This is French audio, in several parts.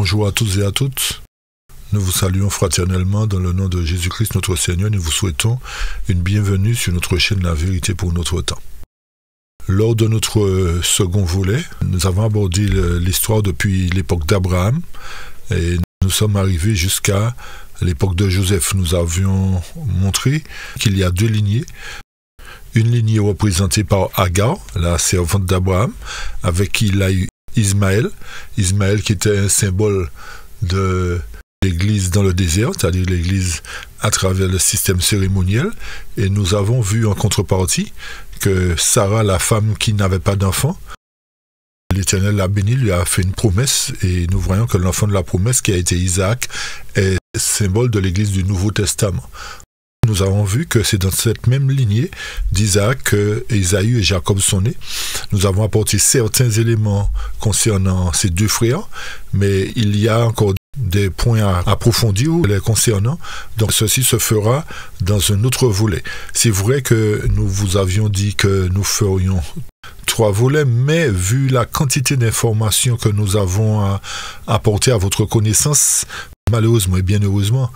Bonjour à tous et à toutes. Nous vous saluons fraternellement dans le nom de Jésus-Christ notre Seigneur. Nous vous souhaitons une bienvenue sur notre chaîne La Vérité pour notre temps. Lors de notre second volet, nous avons abordé l'histoire depuis l'époque d'Abraham et nous sommes arrivés jusqu'à l'époque de Joseph. Nous avions montré qu'il y a deux lignées. Une lignée représentée par Agar, la servante d'Abraham, avec qui il a eu Ismaël. Ismaël qui était un symbole de l'église dans le désert, c'est-à-dire l'église à travers le système cérémoniel. Et nous avons vu en contrepartie que Sarah, la femme qui n'avait pas d'enfant, l'Éternel l'a béni, lui a fait une promesse, et nous voyons que l'enfant de la promesse, qui a été Isaac, est symbole de l'église du Nouveau Testament. Nous avons vu que c'est dans cette même lignée d'Isaac que Ésaü et Jacob sont nés. Nous avons apporté certains éléments concernant ces deux frères, mais il y a encore des points à approfondir les concernant. Donc ceci se fera dans un autre volet. C'est vrai que nous vous avions dit que nous ferions 3 volets, mais vu la quantité d'informations que nous avons à apporter à votre connaissance, malheureusement et bien heureusement,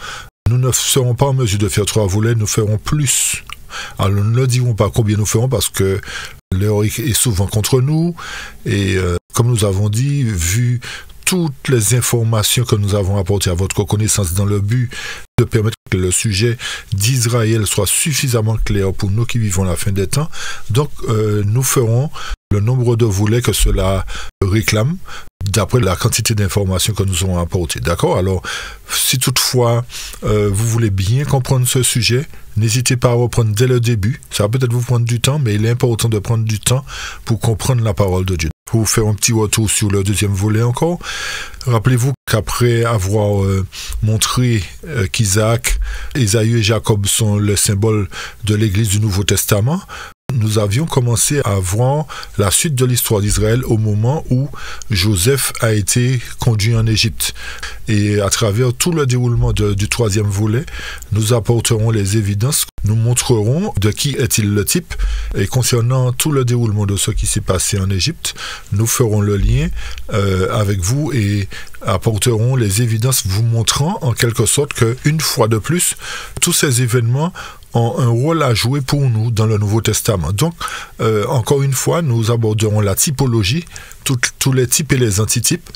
nous ne serons pas en mesure de faire 3 volets, nous ferons plus. Alors nous ne dirons pas combien nous ferons parce que l'heure est souvent contre nous. Et comme nous avons dit, vu toutes les informations que nous avons apportées à votre connaissance dans le but de permettre que le sujet d'Israël soit suffisamment clair pour nous qui vivons la fin des temps, donc nous ferons le nombre de volets que cela réclame, d'après la quantité d'informations que nous avons apportées. D'accord? Alors, si toutefois vous voulez bien comprendre ce sujet, n'hésitez pas à reprendre dès le début. Ça va peut-être vous prendre du temps, mais il est important de prendre du temps pour comprendre la parole de Dieu. Pour vous faire un petit retour sur le deuxième volet encore, rappelez-vous qu'après avoir montré qu'Isaac, Ésaü et Jacob sont le symbole de l'église du Nouveau Testament, nous avions commencé à voir la suite de l'histoire d'Israël au moment où Joseph a été conduit en Égypte. Et à travers tout le déroulement du troisième volet, nous apporterons les évidences, nous montrerons de qui est-il le type. Et concernant tout le déroulement de ce qui s'est passé en Égypte, nous ferons le lien avec vous et apporterons les évidences vous montrant en quelque sorte qu'une fois de plus, tous ces événements ont un rôle à jouer pour nous dans le Nouveau Testament. Donc, encore une fois, nous aborderons la typologie, tous les types et les antitypes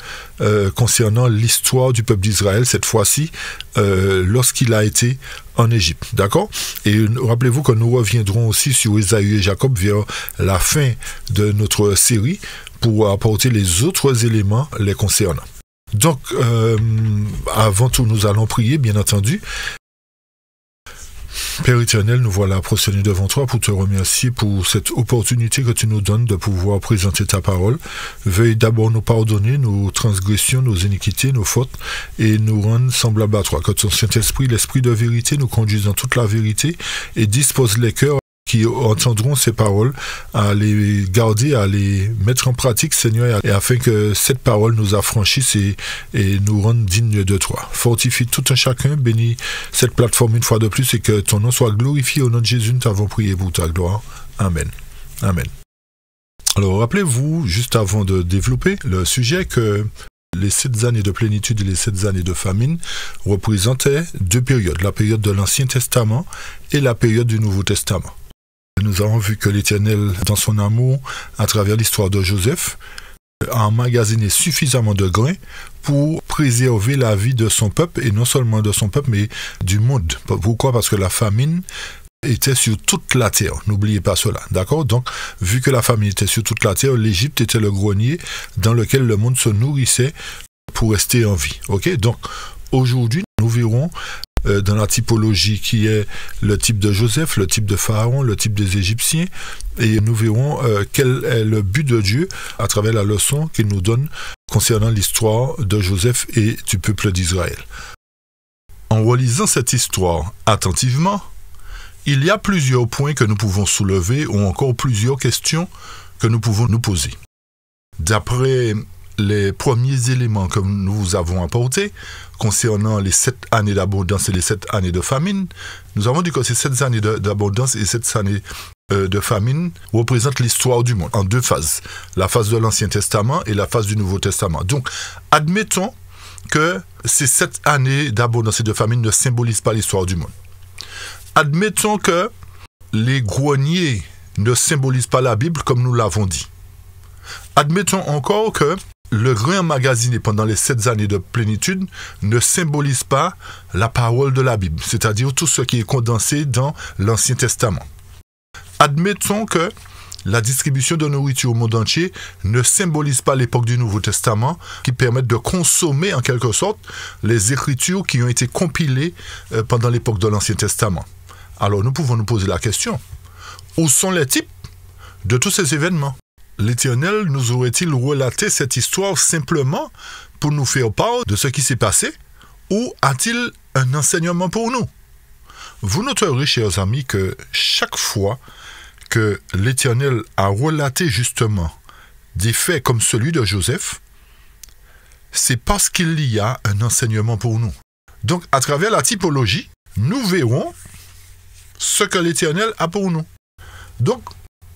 concernant l'histoire du peuple d'Israël, cette fois-ci, lorsqu'il a été en Égypte. D'accord? Et rappelez-vous que nous reviendrons aussi sur Ésaü et Jacob vers la fin de notre série pour apporter les autres éléments les concernant. Donc, avant tout, nous allons prier, bien entendu. Père éternel, nous voilà prosternés devant toi pour te remercier pour cette opportunité que tu nous donnes de pouvoir présenter ta parole. Veuille d'abord nous pardonner nos transgressions, nos iniquités, nos fautes et nous rendre semblables à toi. Que ton Saint-Esprit, l'Esprit de vérité, nous conduise dans toute la vérité et dispose les cœurs qui entendront ces paroles, à les garder, à les mettre en pratique, Seigneur, et afin que cette parole nous affranchisse et nous rende dignes de toi. Fortifie tout un chacun, bénis cette plateforme une fois de plus et que ton nom soit glorifié. Au nom de Jésus, nous t'avons prié pour ta gloire. Amen. Amen. Alors, rappelez-vous, juste avant de développer le sujet, que les 7 années de plénitude et les 7 années de famine représentaient 2 périodes, la période de l'Ancien Testament et la période du Nouveau Testament. Nous avons vu que l'Éternel, dans son amour, à travers l'histoire de Joseph, a emmagasiné suffisamment de grains pour préserver la vie de son peuple, et non seulement de son peuple, mais du monde. Pourquoi? Parce que la famine était sur toute la terre. N'oubliez pas cela, d'accord? Donc, vu que la famine était sur toute la terre, l'Égypte était le grenier dans lequel le monde se nourrissait pour rester en vie. Ok? Donc, aujourd'hui, nous verrons dans la typologie qui est le type de Joseph, le type de Pharaon, le type des Égyptiens, et nous verrons quel est le but de Dieu à travers la leçon qu'il nous donne concernant l'histoire de Joseph et du peuple d'Israël. En relisant cette histoire attentivement, il y a plusieurs points que nous pouvons soulever ou encore plusieurs questions que nous pouvons nous poser. D'après les premiers éléments que nous vous avons apportés concernant les 7 années d'abondance et les 7 années de famine, nous avons dit que ces 7 années d'abondance et 7 années de famine représentent l'histoire du monde en 2 phases, la phase de l'Ancien Testament et la phase du Nouveau Testament. Donc, admettons que ces 7 années d'abondance et de famine ne symbolisent pas l'histoire du monde. Admettons que les greniers ne symbolisent pas la Bible comme nous l'avons dit. Admettons encore que le grain emmagasiné pendant les 7 années de plénitude ne symbolise pas la parole de la Bible, c'est-à-dire tout ce qui est condensé dans l'Ancien Testament. Admettons que la distribution de nourriture au monde entier ne symbolise pas l'époque du Nouveau Testament, qui permettent de consommer en quelque sorte les Écritures qui ont été compilées pendant l'époque de l'Ancien Testament. Alors nous pouvons nous poser la question, où sont les types de tous ces événements? L'Éternel nous aurait-il relaté cette histoire simplement pour nous faire part de ce qui s'est passé, ou a-t-il un enseignement pour nous? Vous noterez, chers amis, que chaque fois que l'Éternel a relaté justement des faits comme celui de Joseph, c'est parce qu'il y a un enseignement pour nous. Donc, à travers la typologie, nous verrons ce que l'Éternel a pour nous. Donc,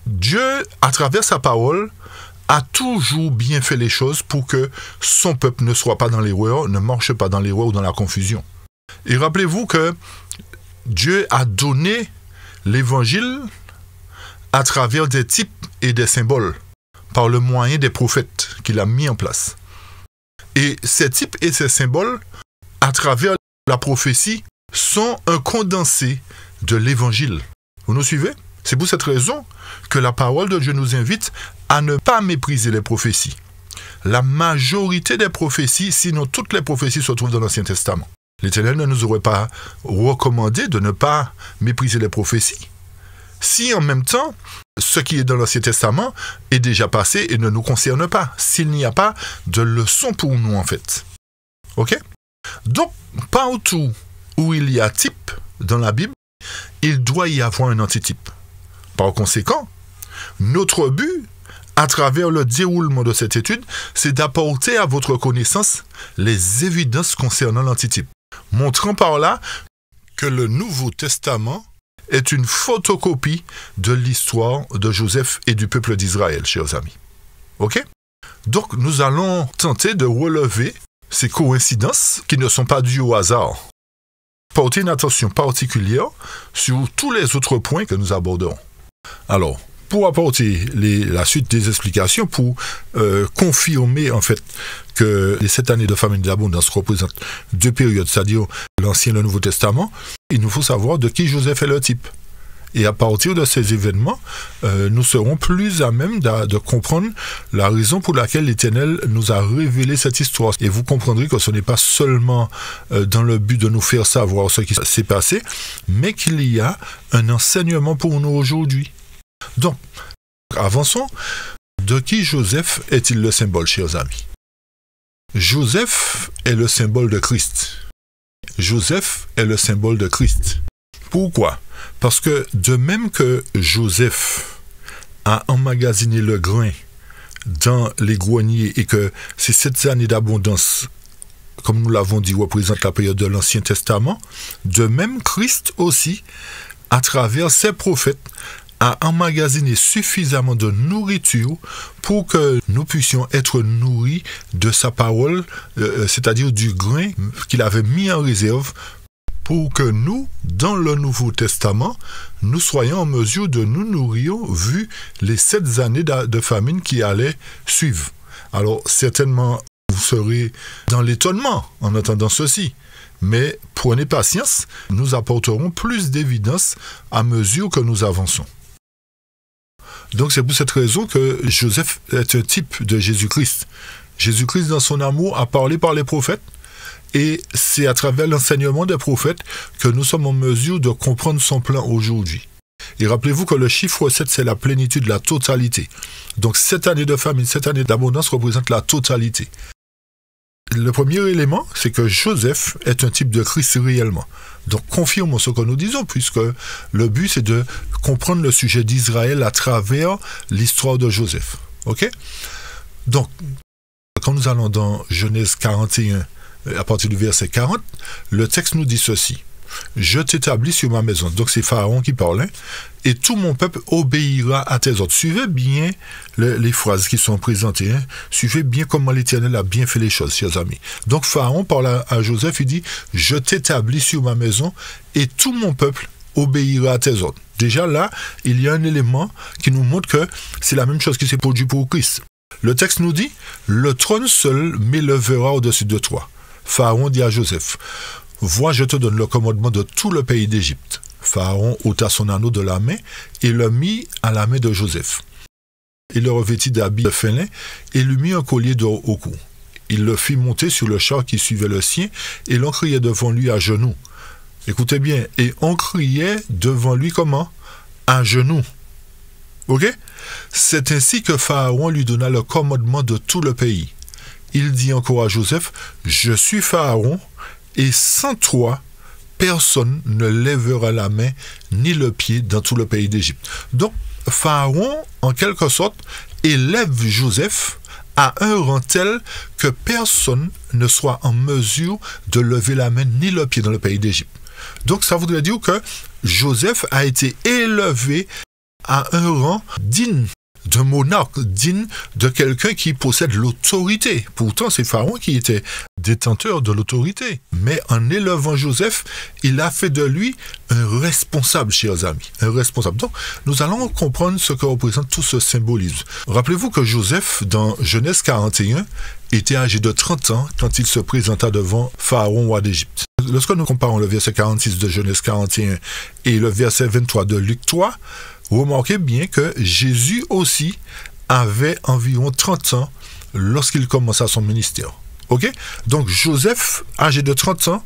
Dieu, à travers sa parole, a toujours bien fait les choses pour que son peuple ne soit pas dans l'erreur, ne marche pas dans l'erreur ou dans la confusion. Et rappelez-vous que Dieu a donné l'Évangile à travers des types et des symboles, par le moyen des prophètes qu'il a mis en place. Et ces types et ces symboles, à travers la prophétie, sont un condensé de l'Évangile. Vous nous suivez? C'est pour cette raison que la parole de Dieu nous invite à ne pas mépriser les prophéties. La majorité des prophéties, sinon toutes les prophéties, se trouvent dans l'Ancien Testament. L'Éternel ne nous aurait pas recommandé de ne pas mépriser les prophéties, si en même temps, ce qui est dans l'Ancien Testament est déjà passé et ne nous concerne pas, s'il n'y a pas de leçon pour nous en fait. Ok? Donc, partout où il y a type dans la Bible, il doit y avoir un antitype. Par conséquent, notre but, à travers le déroulement de cette étude, c'est d'apporter à votre connaissance les évidences concernant l'antitype, montrant par là que le Nouveau Testament est une photocopie de l'histoire de Joseph et du peuple d'Israël, chers amis. Ok? Donc, nous allons tenter de relever ces coïncidences qui ne sont pas dues au hasard. Porter une attention particulière sur tous les autres points que nous aborderons. Alors, pour apporter la suite des explications, pour confirmer en fait que les 7 années de famine et d'abondance représentent 2 périodes, c'est-à-dire l'Ancien et le Nouveau Testament, il nous faut savoir de qui Joseph est le type. Et à partir de ces événements, nous serons plus à même de comprendre la raison pour laquelle l'Éternel nous a révélé cette histoire. Et vous comprendrez que ce n'est pas seulement dans le but de nous faire savoir ce qui s'est passé, mais qu'il y a un enseignement pour nous aujourd'hui. Donc, avançons. De qui Joseph est-il le symbole, chers amis? Joseph est le symbole de Christ. Joseph est le symbole de Christ. Pourquoi? Parce que de même que Joseph a emmagasiné le grain dans les greniers et que ces 7 années d'abondance, comme nous l'avons dit, représentent la période de l'Ancien Testament, de même Christ aussi, à travers ses prophètes, a emmagasiné suffisamment de nourriture pour que nous puissions être nourris de sa parole, c'est-à-dire du grain qu'il avait mis en réserve pour que nous, dans le Nouveau Testament, nous soyons en mesure de nous nourrir vu les 7 années de famine qui allaient suivre. Alors, certainement, vous serez dans l'étonnement en entendant ceci. Mais prenez patience, nous apporterons plus d'évidence à mesure que nous avançons. Donc c'est pour cette raison que Joseph est un type de Jésus-Christ. Jésus-Christ, dans son amour, a parlé par les prophètes, et c'est à travers l'enseignement des prophètes que nous sommes en mesure de comprendre son plan aujourd'hui. Et rappelez-vous que le chiffre 7, c'est la plénitude, la totalité. Donc 7 années de famine, 7 années d'abondance représentent la totalité. Le premier élément, c'est que Joseph est un type de Christ réellement. Donc confirmons ce que nous disons, puisque le but c'est de comprendre le sujet d'Israël à travers l'histoire de Joseph. Ok? Donc, quand nous allons dans Genèse 41, à partir du verset 40, le texte nous dit ceci. je t'établis sur ma maison. Donc c'est Pharaon qui parlait. Et tout mon peuple obéira à tes ordres. Suivez bien les phrases qui sont présentées. Hein. Suivez bien comment l'Éternel a bien fait les choses, chers amis. Donc Pharaon parle à Joseph, il dit, je t'établis sur ma maison et tout mon peuple obéira à tes ordres. Déjà là, il y a un élément qui nous montre que c'est la même chose qui s'est produit pour Christ. Le texte nous dit, le trône seul m'élevera au-dessus de toi. Pharaon dit à Joseph, vois, je te donne le commandement de tout le pays d'Égypte. Pharaon ôta son anneau de la main et le mit à la main de Joseph. Il le revêtit d'habits de fin lin et lui mit un collier d'or au cou. Il le fit monter sur le char qui suivait le sien et l'on criait devant lui à genoux. Écoutez bien, et on criait devant lui comment? À genoux. Ok? C'est ainsi que Pharaon lui donna le commandement de tout le pays. Il dit encore à Joseph, je suis Pharaon et sans toi, personne ne lèvera la main ni le pied dans tout le pays d'Égypte. Donc, Pharaon, en quelque sorte, élève Joseph à un rang tel que personne ne soit en mesure de lever la main ni le pied dans le pays d'Égypte. Donc, ça voudrait dire que Joseph a été élevé à un rang digne d'un monarque, digne de quelqu'un qui possède l'autorité. Pourtant, c'est Pharaon qui était détenteur de l'autorité. Mais en élevant Joseph, il a fait de lui un responsable, chers amis. Un responsable. Donc, nous allons comprendre ce que représente tout ce symbolisme. Rappelez-vous que Joseph, dans Genèse 41, était âgé de 30 ans quand il se présenta devant Pharaon, roi d'Égypte. Lorsque nous comparons le verset 46 de Genèse 41 et le verset 23 de Luc 3, remarquez bien que Jésus aussi avait environ 30 ans lorsqu'il commença son ministère. Ok? Donc Joseph, âgé de 30 ans,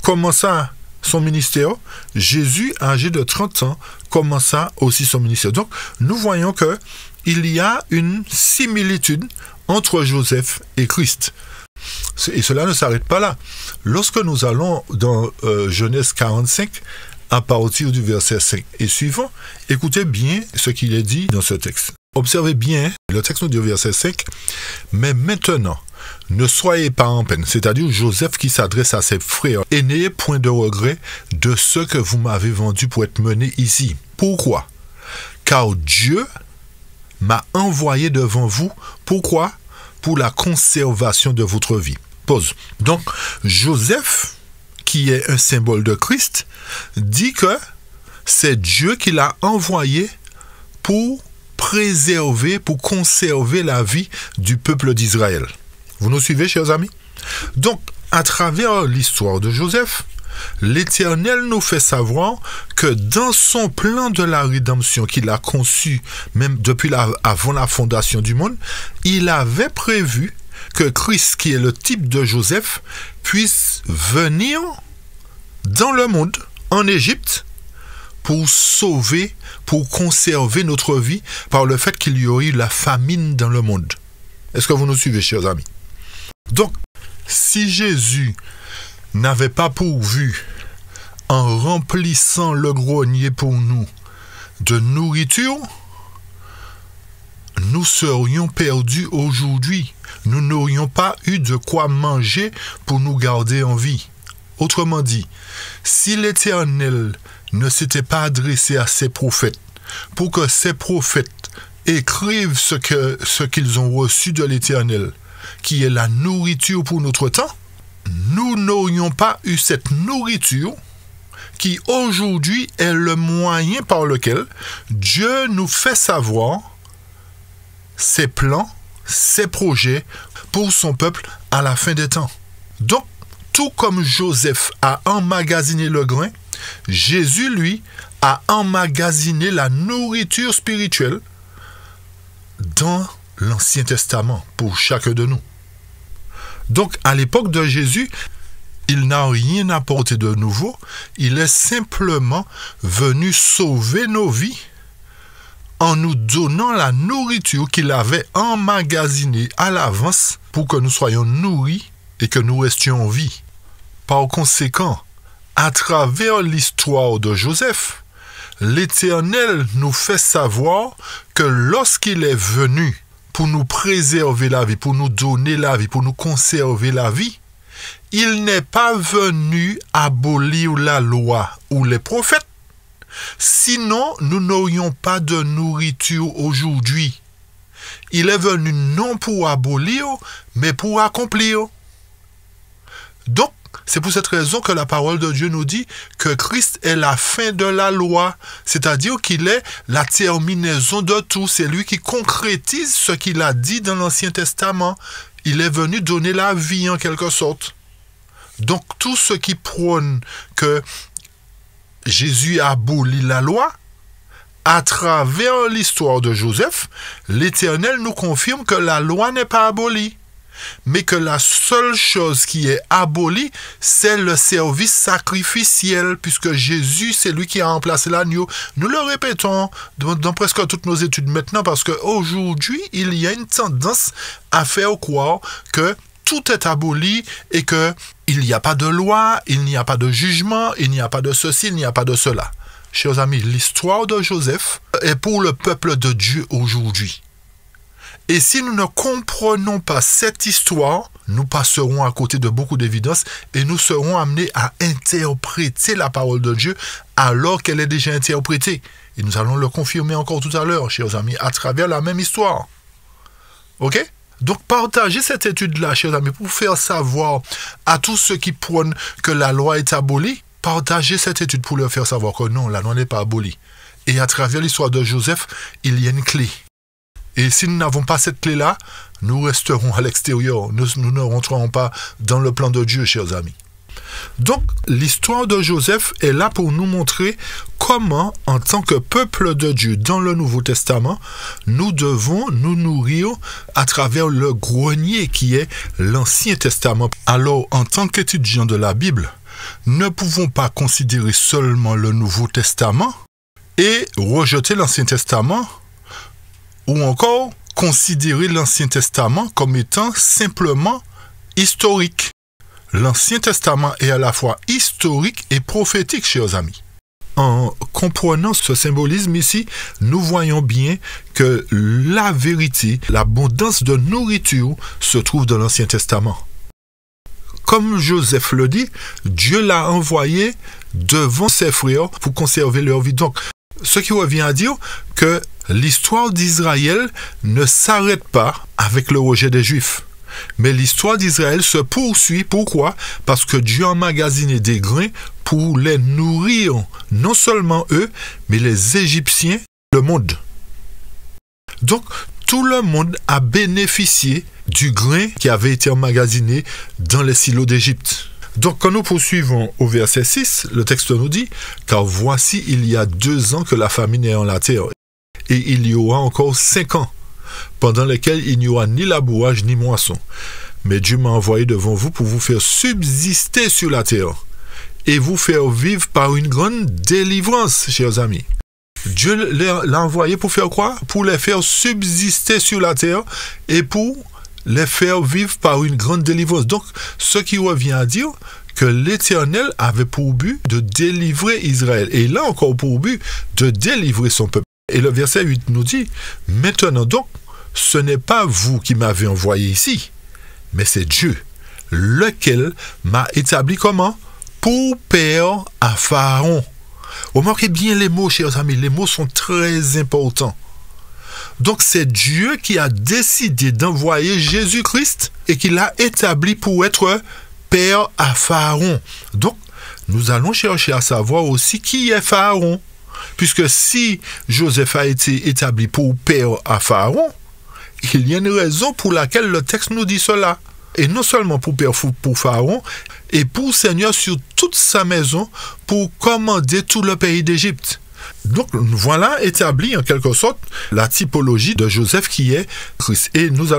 commença son ministère. Jésus, âgé de 30 ans, commença aussi son ministère. Donc nous voyons que il y a une similitude entre Joseph et Christ. Et cela ne s'arrête pas là. Lorsque nous allons dans Genèse 45, à partir du verset 5 et suivant, écoutez bien ce qu'il est dit dans ce texte. Observez bien, le texte nous dit au verset 5, « Mais maintenant, ne soyez pas en peine, c'est-à-dire Joseph qui s'adresse à ses frères, et n'ayez point de regret de ce que vous m'avez vendu pour être mené ici. Pourquoi? Car Dieu m'a envoyé devant vous. Pourquoi? Pour la conservation de votre vie. » Pause. Donc, Joseph, qui est un symbole de Christ, dit que c'est Dieu qui l'a envoyé pour préserver, pour conserver la vie du peuple d'Israël. Vous nous suivez, chers amis? Donc, à travers l'histoire de Joseph, l'Éternel nous fait savoir que dans son plan de la rédemption qu'il a conçu, même depuis avant la fondation du monde, il avait prévu que Christ, qui est le type de Joseph, puisse venir dans le monde, en Égypte, pour sauver, pour conserver notre vie par le fait qu'il y aurait eu la famine dans le monde. Est-ce que vous nous suivez, chers amis? Donc, si Jésus n'avait pas pourvu, en remplissant le grenier pour nous, de nourriture, nous serions perdus aujourd'hui. Nous n'aurions pas eu de quoi manger pour nous garder en vie. Autrement dit, si l'Éternel ne s'était pas adressé à ses prophètes pour que ces prophètes écrivent ce qu'ils ont reçu de l'Éternel, qui est la nourriture pour notre temps, nous n'aurions pas eu cette nourriture qui aujourd'hui est le moyen par lequel Dieu nous fait savoir ses plans, ses projets pour son peuple à la fin des temps. Donc, tout comme Joseph a emmagasiné le grain, Jésus, lui, a emmagasiné la nourriture spirituelle dans l'Ancien Testament pour chacun de nous. Donc, à l'époque de Jésus, il n'a rien apporté de nouveau. Il est simplement venu sauver nos vies en nous donnant la nourriture qu'il avait emmagasinée à l'avance pour que nous soyons nourris et que nous restions en vie. Par conséquent, à travers l'histoire de Joseph, l'Éternel nous fait savoir que lorsqu'il est venu pour nous préserver la vie, pour nous donner la vie, pour nous conserver la vie, il n'est pas venu abolir la loi ou les prophètes. Sinon, nous n'aurions pas de nourriture aujourd'hui. Il est venu non pour abolir, mais pour accomplir. Donc, c'est pour cette raison que la parole de Dieu nous dit que Christ est la fin de la loi, c'est-à-dire qu'il est la terminaison de tout. C'est lui qui concrétise ce qu'il a dit dans l'Ancien Testament. Il est venu donner la vie en quelque sorte. Donc, tout ce qui prône que Jésus abolit la loi, à travers l'histoire de Joseph, l'Éternel nous confirme que la loi n'est pas abolie, mais que la seule chose qui est abolie, c'est le service sacrificiel, puisque Jésus, c'est lui qui a remplacé l'agneau. Nous le répétons dans presque toutes nos études maintenant, parce qu'aujourd'hui, il y a une tendance à faire croire que tout est aboli et qu'il n'y a pas de loi, il n'y a pas de jugement, il n'y a pas de ceci, il n'y a pas de cela. Chers amis, l'histoire de Joseph est pour le peuple de Dieu aujourd'hui. Et si nous ne comprenons pas cette histoire, nous passerons à côté de beaucoup d'évidences et nous serons amenés à interpréter la parole de Dieu alors qu'elle est déjà interprétée. Et nous allons le confirmer encore tout à l'heure, chers amis, à travers la même histoire. Ok? Donc, partagez cette étude-là, chers amis, pour faire savoir à tous ceux qui prônent que la loi est abolie, partagez cette étude pour leur faire savoir que non, la loi n'est pas abolie. Et à travers l'histoire de Joseph, il y a une clé. Et si nous n'avons pas cette clé-là, nous resterons à l'extérieur. Nous ne rentrerons pas dans le plan de Dieu, chers amis. Donc, l'histoire de Joseph est là pour nous montrer comment, en tant que peuple de Dieu dans le Nouveau Testament, nous devons nous nourrir à travers le grenier qui est l'Ancien Testament. Alors, en tant qu'étudiants de la Bible, ne pouvons pas considérer seulement le Nouveau Testament et rejeter l'Ancien Testament, ou encore considérer l'Ancien Testament comme étant simplement historique. L'Ancien Testament est à la fois historique et prophétique, chers amis. En comprenant ce symbolisme ici, nous voyons bien que la vérité, l'abondance de nourriture se trouve dans l'Ancien Testament. Comme Joseph le dit, Dieu l'a envoyé devant ses frères pour conserver leur vie. Donc, ce qui revient à dire que l'histoire d'Israël ne s'arrête pas avec le rejet des Juifs. Mais l'histoire d'Israël se poursuit. Pourquoi? Parce que Dieu a emmagasiné des grains pour les nourrir, non seulement eux, mais les Égyptiens, le monde. Donc, tout le monde a bénéficié du grain qui avait été emmagasiné dans les silos d'Égypte. Donc, quand nous poursuivons au verset 6, le texte nous dit « Car voici, il y a 2 ans que la famine est en la terre, et il y aura encore 5 ans. Pendant lesquels il n'y aura ni labourage ni moisson. Mais Dieu m'a envoyé devant vous pour vous faire subsister sur la terre et vous faire vivre par une grande délivrance, chers amis. Dieu l'a envoyé pour faire quoi? Pour les faire subsister sur la terre et pour les faire vivre par une grande délivrance. Donc, ce qui revient à dire que l'Éternel avait pour but de délivrer Israël. Et il a encore pour but de délivrer son peuple. Et le verset 8 nous dit, « Maintenant donc, ce n'est pas vous qui m'avez envoyé ici, mais c'est Dieu, lequel m'a établi comment? Pour père à Pharaon. » Remarquez bien les mots, chers amis, les mots sont très importants. Donc c'est Dieu qui a décidé d'envoyer Jésus-Christ et qui l'a établi pour être père à Pharaon. Donc, nous allons chercher à savoir aussi qui est Pharaon. Puisque si Joseph a été établi pour père à Pharaon, il y a une raison pour laquelle le texte nous dit cela. Et non seulement pour père pour Pharaon, et pour Seigneur sur toute sa maison, pour commander tout le pays d'Égypte. Donc voilà établi en quelque sorte la typologie de Joseph qui est Christ. Et nous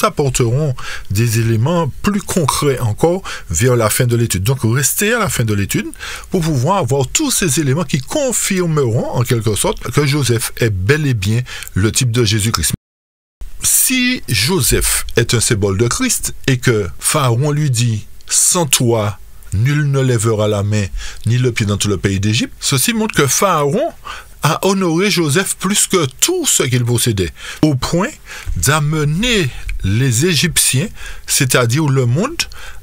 apporterons des éléments plus concrets encore vers la fin de l'étude. Donc restez à la fin de l'étude pour pouvoir avoir tous ces éléments qui confirmeront en quelque sorte que Joseph est bel et bien le type de Jésus-Christ. Si Joseph est un symbole de Christ et que Pharaon lui dit « Sans toi, nul ne lèvera la main ni le pied dans tout le pays d'Égypte », ceci montre que Pharaon a honoré Joseph plus que tout ce qu'il possédait, au point d'amener les Égyptiens, c'est-à-dire le monde,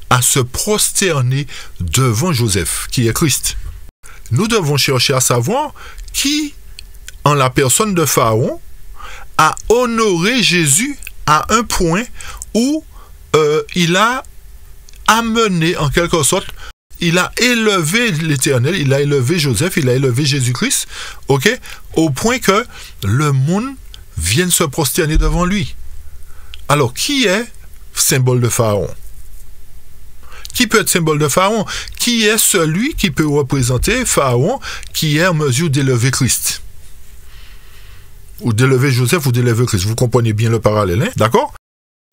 à se prosterner devant Joseph, qui est Christ. Nous devons chercher à savoir qui, en la personne de Pharaon, a honoré Jésus à un point où il a amené, en quelque sorte, il a élevé l'Éternel, il a élevé Joseph, il a élevé Jésus-Christ, ok, au point que le monde vienne se prosterner devant lui. Alors, qui est symbole de Pharaon? Qui peut être symbole de Pharaon? Qui est celui qui peut représenter Pharaon qui est en mesure d'élever Christ? Ou d'élever Joseph ou d'élever Christ. Vous comprenez bien le parallèle, hein? D'accord?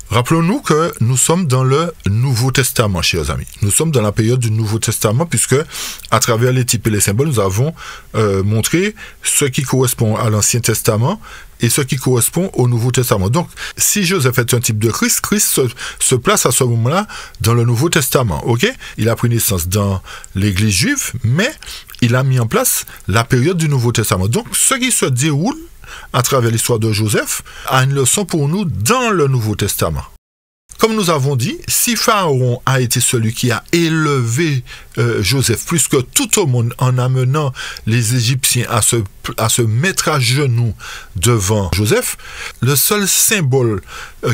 Rappelons-nous que nous sommes dans le Nouveau Testament, chers amis. Nous sommes dans la période du Nouveau Testament puisque, à travers les types et les symboles, nous avons montré ce qui correspond à l'Ancien Testament et ce qui correspond au Nouveau Testament. Donc, si Joseph est un type de Christ, Christ se place à ce moment-là dans le Nouveau Testament. Ok? Il a pris naissance dans l'Église juive, mais il a mis en place la période du Nouveau Testament. Donc, ce qui se déroule à travers l'histoire de Joseph, a une leçon pour nous dans le Nouveau Testament. Comme nous avons dit, si Pharaon a été celui qui a élevé Joseph plus que tout au monde en amenant les Égyptiens à se mettre à genoux devant Joseph, le seul symbole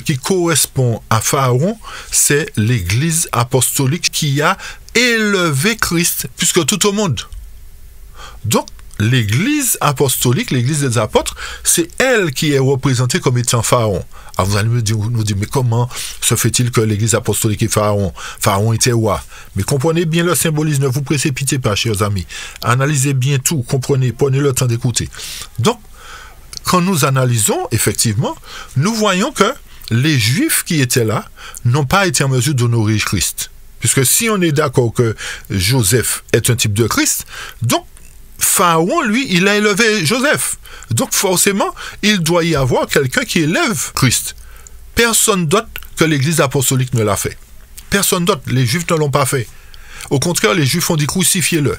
qui correspond à Pharaon, c'est l'Église apostolique qui a élevé Christ plus que tout au monde. Donc, l'Église apostolique, l'Église des apôtres, c'est elle qui est représentée comme étant Pharaon. Alors vous allez nous dire, mais comment se fait-il que l'Église apostolique est Pharaon? Pharaon était roi. Mais comprenez bien le symbolisme, ne vous précipitez pas, chers amis. Analysez bien tout, comprenez, prenez le temps d'écouter. Donc, quand nous analysons, effectivement, nous voyons que les Juifs qui étaient là n'ont pas été en mesure d'honorer Christ. Puisque si on est d'accord que Joseph est un type de Christ, donc Pharaon, lui, il a élevé Joseph. Donc, forcément, il doit y avoir quelqu'un qui élève Christ. Personne d'autre que l'Église apostolique ne l'a fait. Personne d'autre. Les Juifs ne l'ont pas fait. Au contraire, les Juifs ont dit crucifiez-le.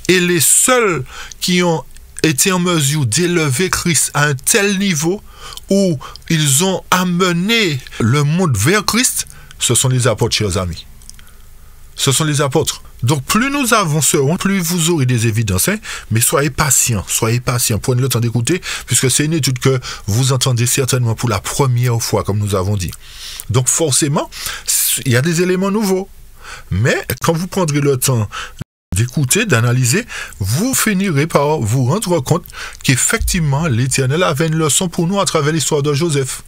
Et les seuls qui ont été en mesure d'élever Christ à un tel niveau où ils ont amené le monde vers Christ, ce sont les apôtres, chers amis. Ce sont les apôtres. Donc, plus nous avancerons, plus vous aurez des évidences. Hein? Mais soyez patients, prenez le temps d'écouter, puisque c'est une étude que vous entendez certainement pour la première fois, comme nous avons dit. Donc, forcément, il y a des éléments nouveaux. Mais, quand vous prendrez le temps d'écouter, d'analyser, vous finirez par vous rendre compte qu'effectivement, l'Éternel avait une leçon pour nous à travers l'histoire de Joseph.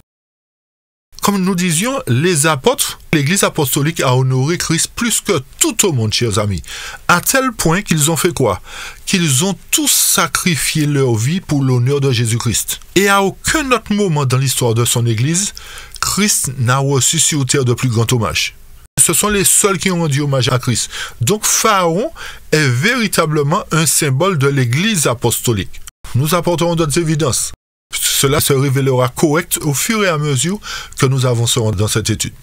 Comme nous disions, les apôtres, l'Église apostolique a honoré Christ plus que tout au monde, chers amis. À tel point qu'ils ont fait quoi? Qu'ils ont tous sacrifié leur vie pour l'honneur de Jésus-Christ. Et à aucun autre moment dans l'histoire de son Église, Christ n'a reçu sur terre de plus grand hommage. Ce sont les seuls qui ont rendu hommage à Christ. Donc Pharaon est véritablement un symbole de l'Église apostolique. Nous apporterons d'autres évidences. Cela se révélera correct au fur et à mesure que nous avancerons dans cette étude.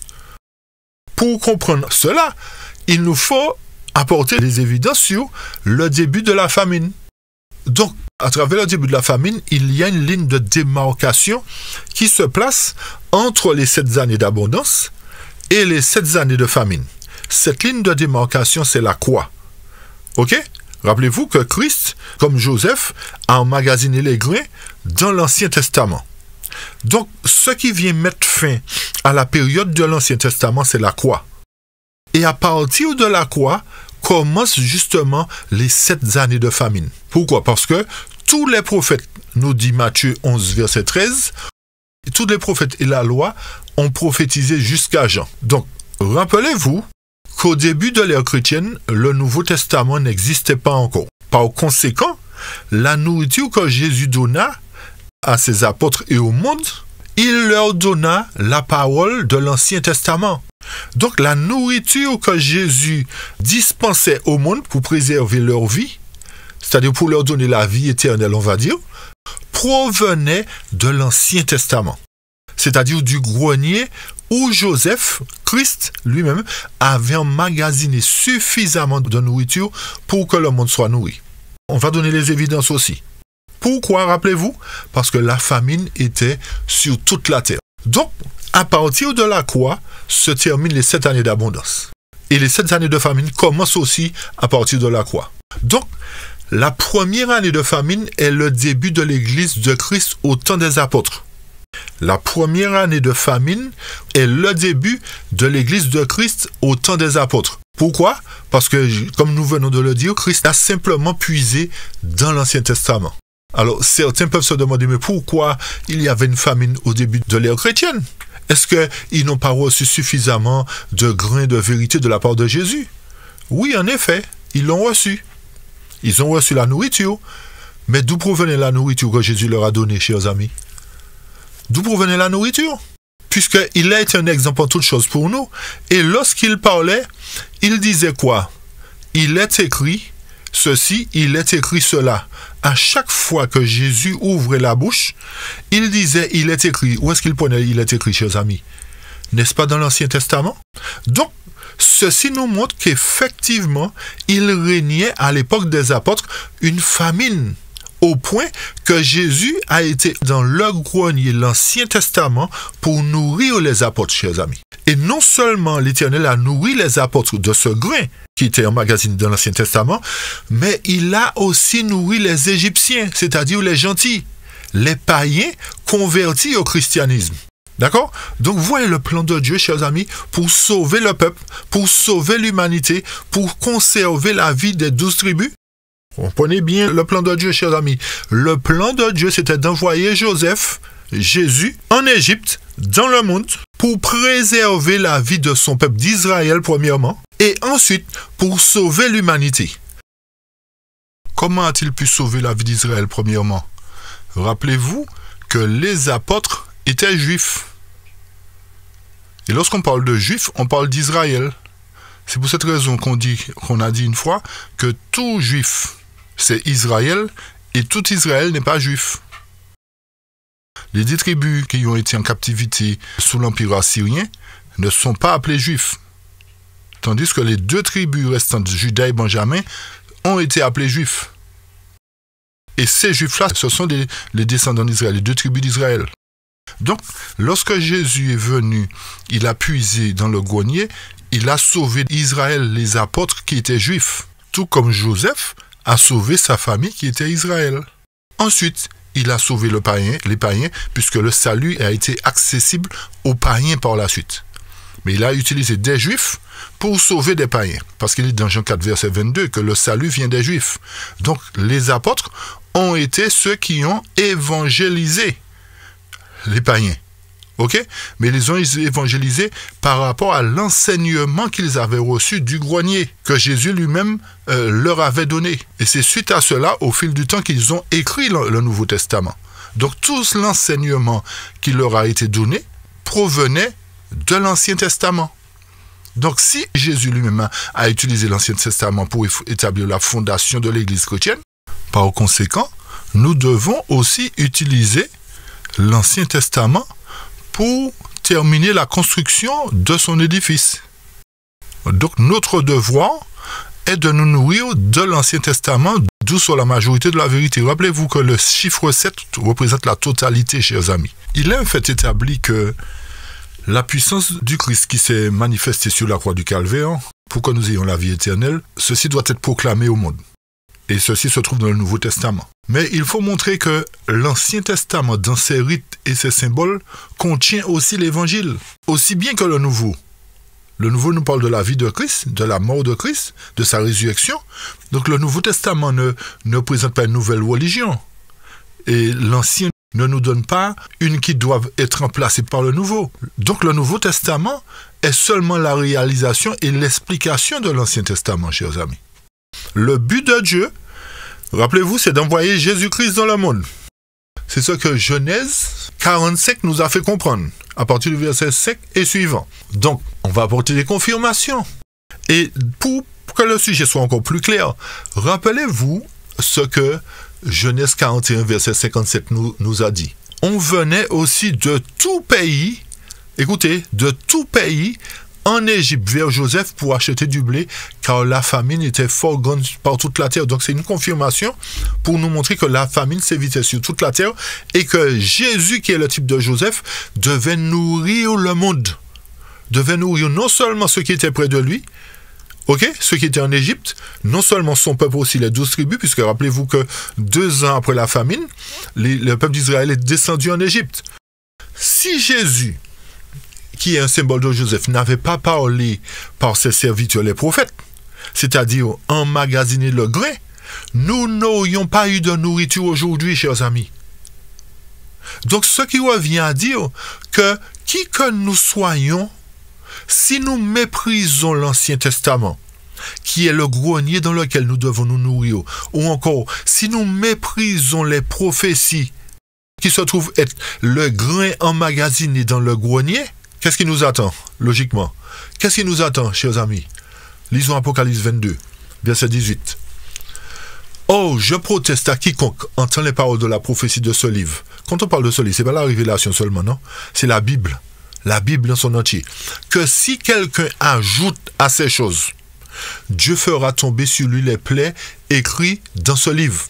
Pour comprendre cela, il nous faut apporter les évidences sur le début de la famine. Donc, à travers le début de la famine, il y a une ligne de démarcation qui se place entre les 7 années d'abondance et les 7 années de famine. Cette ligne de démarcation, c'est la croix. OK? Rappelez-vous que Christ, comme Joseph, a emmagasiné les grains dans l'Ancien Testament. Donc, ce qui vient mettre fin à la période de l'Ancien Testament, c'est la croix. Et à partir de la croix, commencent justement les 7 années de famine. Pourquoi? Parce que tous les prophètes, nous dit Matthieu 11, verset 13, tous les prophètes et la loi ont prophétisé jusqu'à Jean. Donc, rappelez-vous qu'au début de l'ère chrétienne, le Nouveau Testament n'existait pas encore. Par conséquent, la nourriture que Jésus donna à ses apôtres et au monde, il leur donna la parole de l'Ancien Testament. Donc la nourriture que Jésus dispensait au monde pour préserver leur vie, c'est-à-dire pour leur donner la vie éternelle, on va dire, provenait de l'Ancien Testament. C'est-à-dire du grenier où Joseph, Christ lui-même, avait emmagasiné suffisamment de nourriture pour que le monde soit nourri. On va donner les évidences aussi. Pourquoi, rappelez-vous? Parce que la famine était sur toute la terre. Donc, à partir de la croix, se terminent les 7 années d'abondance. Et les 7 années de famine commencent aussi à partir de la croix. Donc, la première année de famine est le début de l'Église de Christ au temps des apôtres. La première année de famine est le début de l'Église de Christ au temps des apôtres. Pourquoi? Parce que, comme nous venons de le dire, Christ a simplement puisé dans l'Ancien Testament. Alors, certains peuvent se demander, mais pourquoi il y avait une famine au début de l'ère chrétienne? Est-ce qu'ils n'ont pas reçu suffisamment de grains de vérité de la part de Jésus? Oui, en effet, ils l'ont reçu. Ils ont reçu la nourriture. Mais d'où provenait la nourriture que Jésus leur a donnée, chers amis? D'où provenait la nourriture? Puisqu'il a été un exemple en toutes choses pour nous. Et lorsqu'il parlait, il disait quoi? Il est écrit ceci, il est écrit cela. À chaque fois que Jésus ouvrait la bouche, il disait il est écrit. Où est-ce qu'il prenait il est écrit, chers amis? N'est-ce pas dans l'Ancien Testament? Donc, ceci nous montre qu'effectivement, il régnait à l'époque des apôtres une famine, au point que Jésus a été dans le grenier, l'Ancien Testament, pour nourrir les apôtres, chers amis. Et non seulement l'Éternel a nourri les apôtres de ce grain qui était emmagasiné dans l'Ancien Testament, mais il a aussi nourri les Égyptiens, c'est-à-dire les gentils, les païens convertis au christianisme. D'accord? Donc, voyez le plan de Dieu, chers amis, pour sauver le peuple, pour sauver l'humanité, pour conserver la vie des 12 tribus. Comprenez bien le plan de Dieu, chers amis. Le plan de Dieu, c'était d'envoyer Joseph, Jésus, en Égypte, dans le monde, pour préserver la vie de son peuple d'Israël, premièrement, et ensuite, pour sauver l'humanité. Comment a-t-il pu sauver la vie d'Israël, premièrement? Rappelez-vous que les apôtres étaient juifs. Et lorsqu'on parle de juifs, on parle d'Israël. C'est pour cette raison qu'on a dit une fois que tout juif, c'est Israël, et tout Israël n'est pas juif. Les 10 tribus qui ont été en captivité sous l'Empire assyrien ne sont pas appelées juifs. Tandis que les 2 tribus restantes, Juda et Benjamin, ont été appelés juifs. Et ces juifs-là, ce sont les descendants d'Israël, les 2 tribus d'Israël. Donc, lorsque Jésus est venu, il a puisé dans le grenier, il a sauvé Israël, les apôtres qui étaient juifs, tout comme Joseph a sauvé sa famille qui était Israël. Ensuite, il a sauvé les païens, puisque le salut a été accessible aux païens par la suite. Mais il a utilisé des juifs pour sauver des païens, parce qu'il dit dans Jean 4, verset 22, que le salut vient des juifs. Donc, les apôtres ont été ceux qui ont évangélisé les païens. Ok? Mais ils les ont évangélisés par rapport à l'enseignement qu'ils avaient reçu du grenier, que Jésus lui-même leur avait donné. Et c'est suite à cela, au fil du temps, qu'ils ont écrit le Nouveau Testament. Donc tout l'enseignement qui leur a été donné provenait de l'Ancien Testament. Donc si Jésus lui-même a utilisé l'Ancien Testament pour établir la fondation de l'Église chrétienne, par conséquent, nous devons aussi utiliser l'Ancien Testament pour terminer la construction de son édifice. Donc notre devoir est de nous nourrir de l'Ancien Testament, d'où sur la majorité de la vérité. Rappelez-vous que le chiffre 7 représente la totalité, chers amis. Il est un fait établi que la puissance du Christ qui s'est manifestée sur la croix du Calvaire, pour que nous ayons la vie éternelle, ceci doit être proclamé au monde. Et ceci se trouve dans le Nouveau Testament. Mais il faut montrer que l'Ancien Testament, dans ses rites et ses symboles, contient aussi l'Évangile, aussi bien que le Nouveau. Le Nouveau nous parle de la vie de Christ, de la mort de Christ, de sa résurrection. Donc le Nouveau Testament ne présente pas une nouvelle religion. Et l'Ancien ne nous donne pas une qui doit être remplacée par le Nouveau. Donc le Nouveau Testament est seulement la réalisation et l'explication de l'Ancien Testament, chers amis. Le but de Dieu, rappelez-vous, c'est d'envoyer Jésus-Christ dans le monde. C'est ce que Genèse 45 nous a fait comprendre, à partir du verset 5 et suivant. Donc, on va apporter des confirmations. Et pour que le sujet soit encore plus clair, rappelez-vous ce que Genèse 41, verset 57 nous a dit. On venait aussi de tout pays, écoutez, de tout pays, en Égypte vers Joseph pour acheter du blé, car la famine était fort grande par toute la terre. Donc c'est une confirmation pour nous montrer que la famine s'évitait sur toute la terre et que Jésus, qui est le type de Joseph, devait nourrir le monde. Devait nourrir non seulement ceux qui étaient près de lui, Ok, ceux qui étaient en Égypte, non seulement son peuple, aussi les 12 tribus, puisque rappelez-vous que 2 ans après la famine, le peuple d'Israël est descendu en Égypte. Si Jésus, qui est un symbole de Joseph, n'avait pas parlé par ses serviteurs les prophètes, c'est-à-dire emmagasiner le grain, nous n'aurions pas eu de nourriture aujourd'hui, chers amis. Donc, ce qui revient à dire que qui que nous soyons, si nous méprisons l'Ancien Testament, qui est le grenier dans lequel nous devons nous nourrir, ou encore, si nous méprisons les prophéties qui se trouvent être le grain emmagasiné dans le grenier, qu'est-ce qui nous attend, logiquement? Qu'est-ce qui nous attend, chers amis? Lisons Apocalypse 22, verset 18. « Oh, je proteste à quiconque entend les paroles de la prophétie de ce livre. » Quand on parle de ce livre, ce n'est pas la révélation seulement, non? C'est la Bible dans son entier. « Que si quelqu'un ajoute à ces choses, Dieu fera tomber sur lui les plaies écrites dans ce livre. »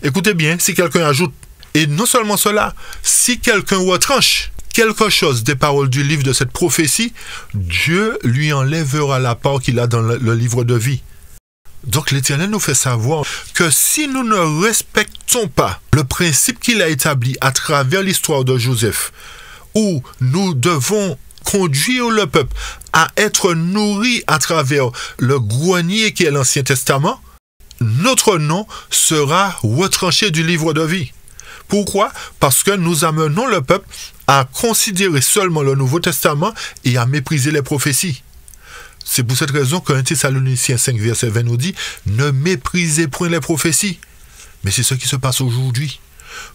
Écoutez bien, si quelqu'un ajoute. Et non seulement cela, si quelqu'un retranche quelque chose des paroles du livre de cette prophétie, Dieu lui enlèvera la part qu'il a dans le livre de vie. Donc l'Éternel nous fait savoir que si nous ne respectons pas le principe qu'il a établi à travers l'histoire de Joseph, où nous devons conduire le peuple à être nourri à travers le grenier qui est l'Ancien Testament, notre nom sera retranché du livre de vie. Pourquoi? Parce que nous amenons le peuple à considérer seulement le Nouveau Testament et à mépriser les prophéties. C'est pour cette raison qu'un Thessaloniciens 5, verset 20 nous dit « Ne méprisez point les prophéties ». Mais c'est ce qui se passe aujourd'hui.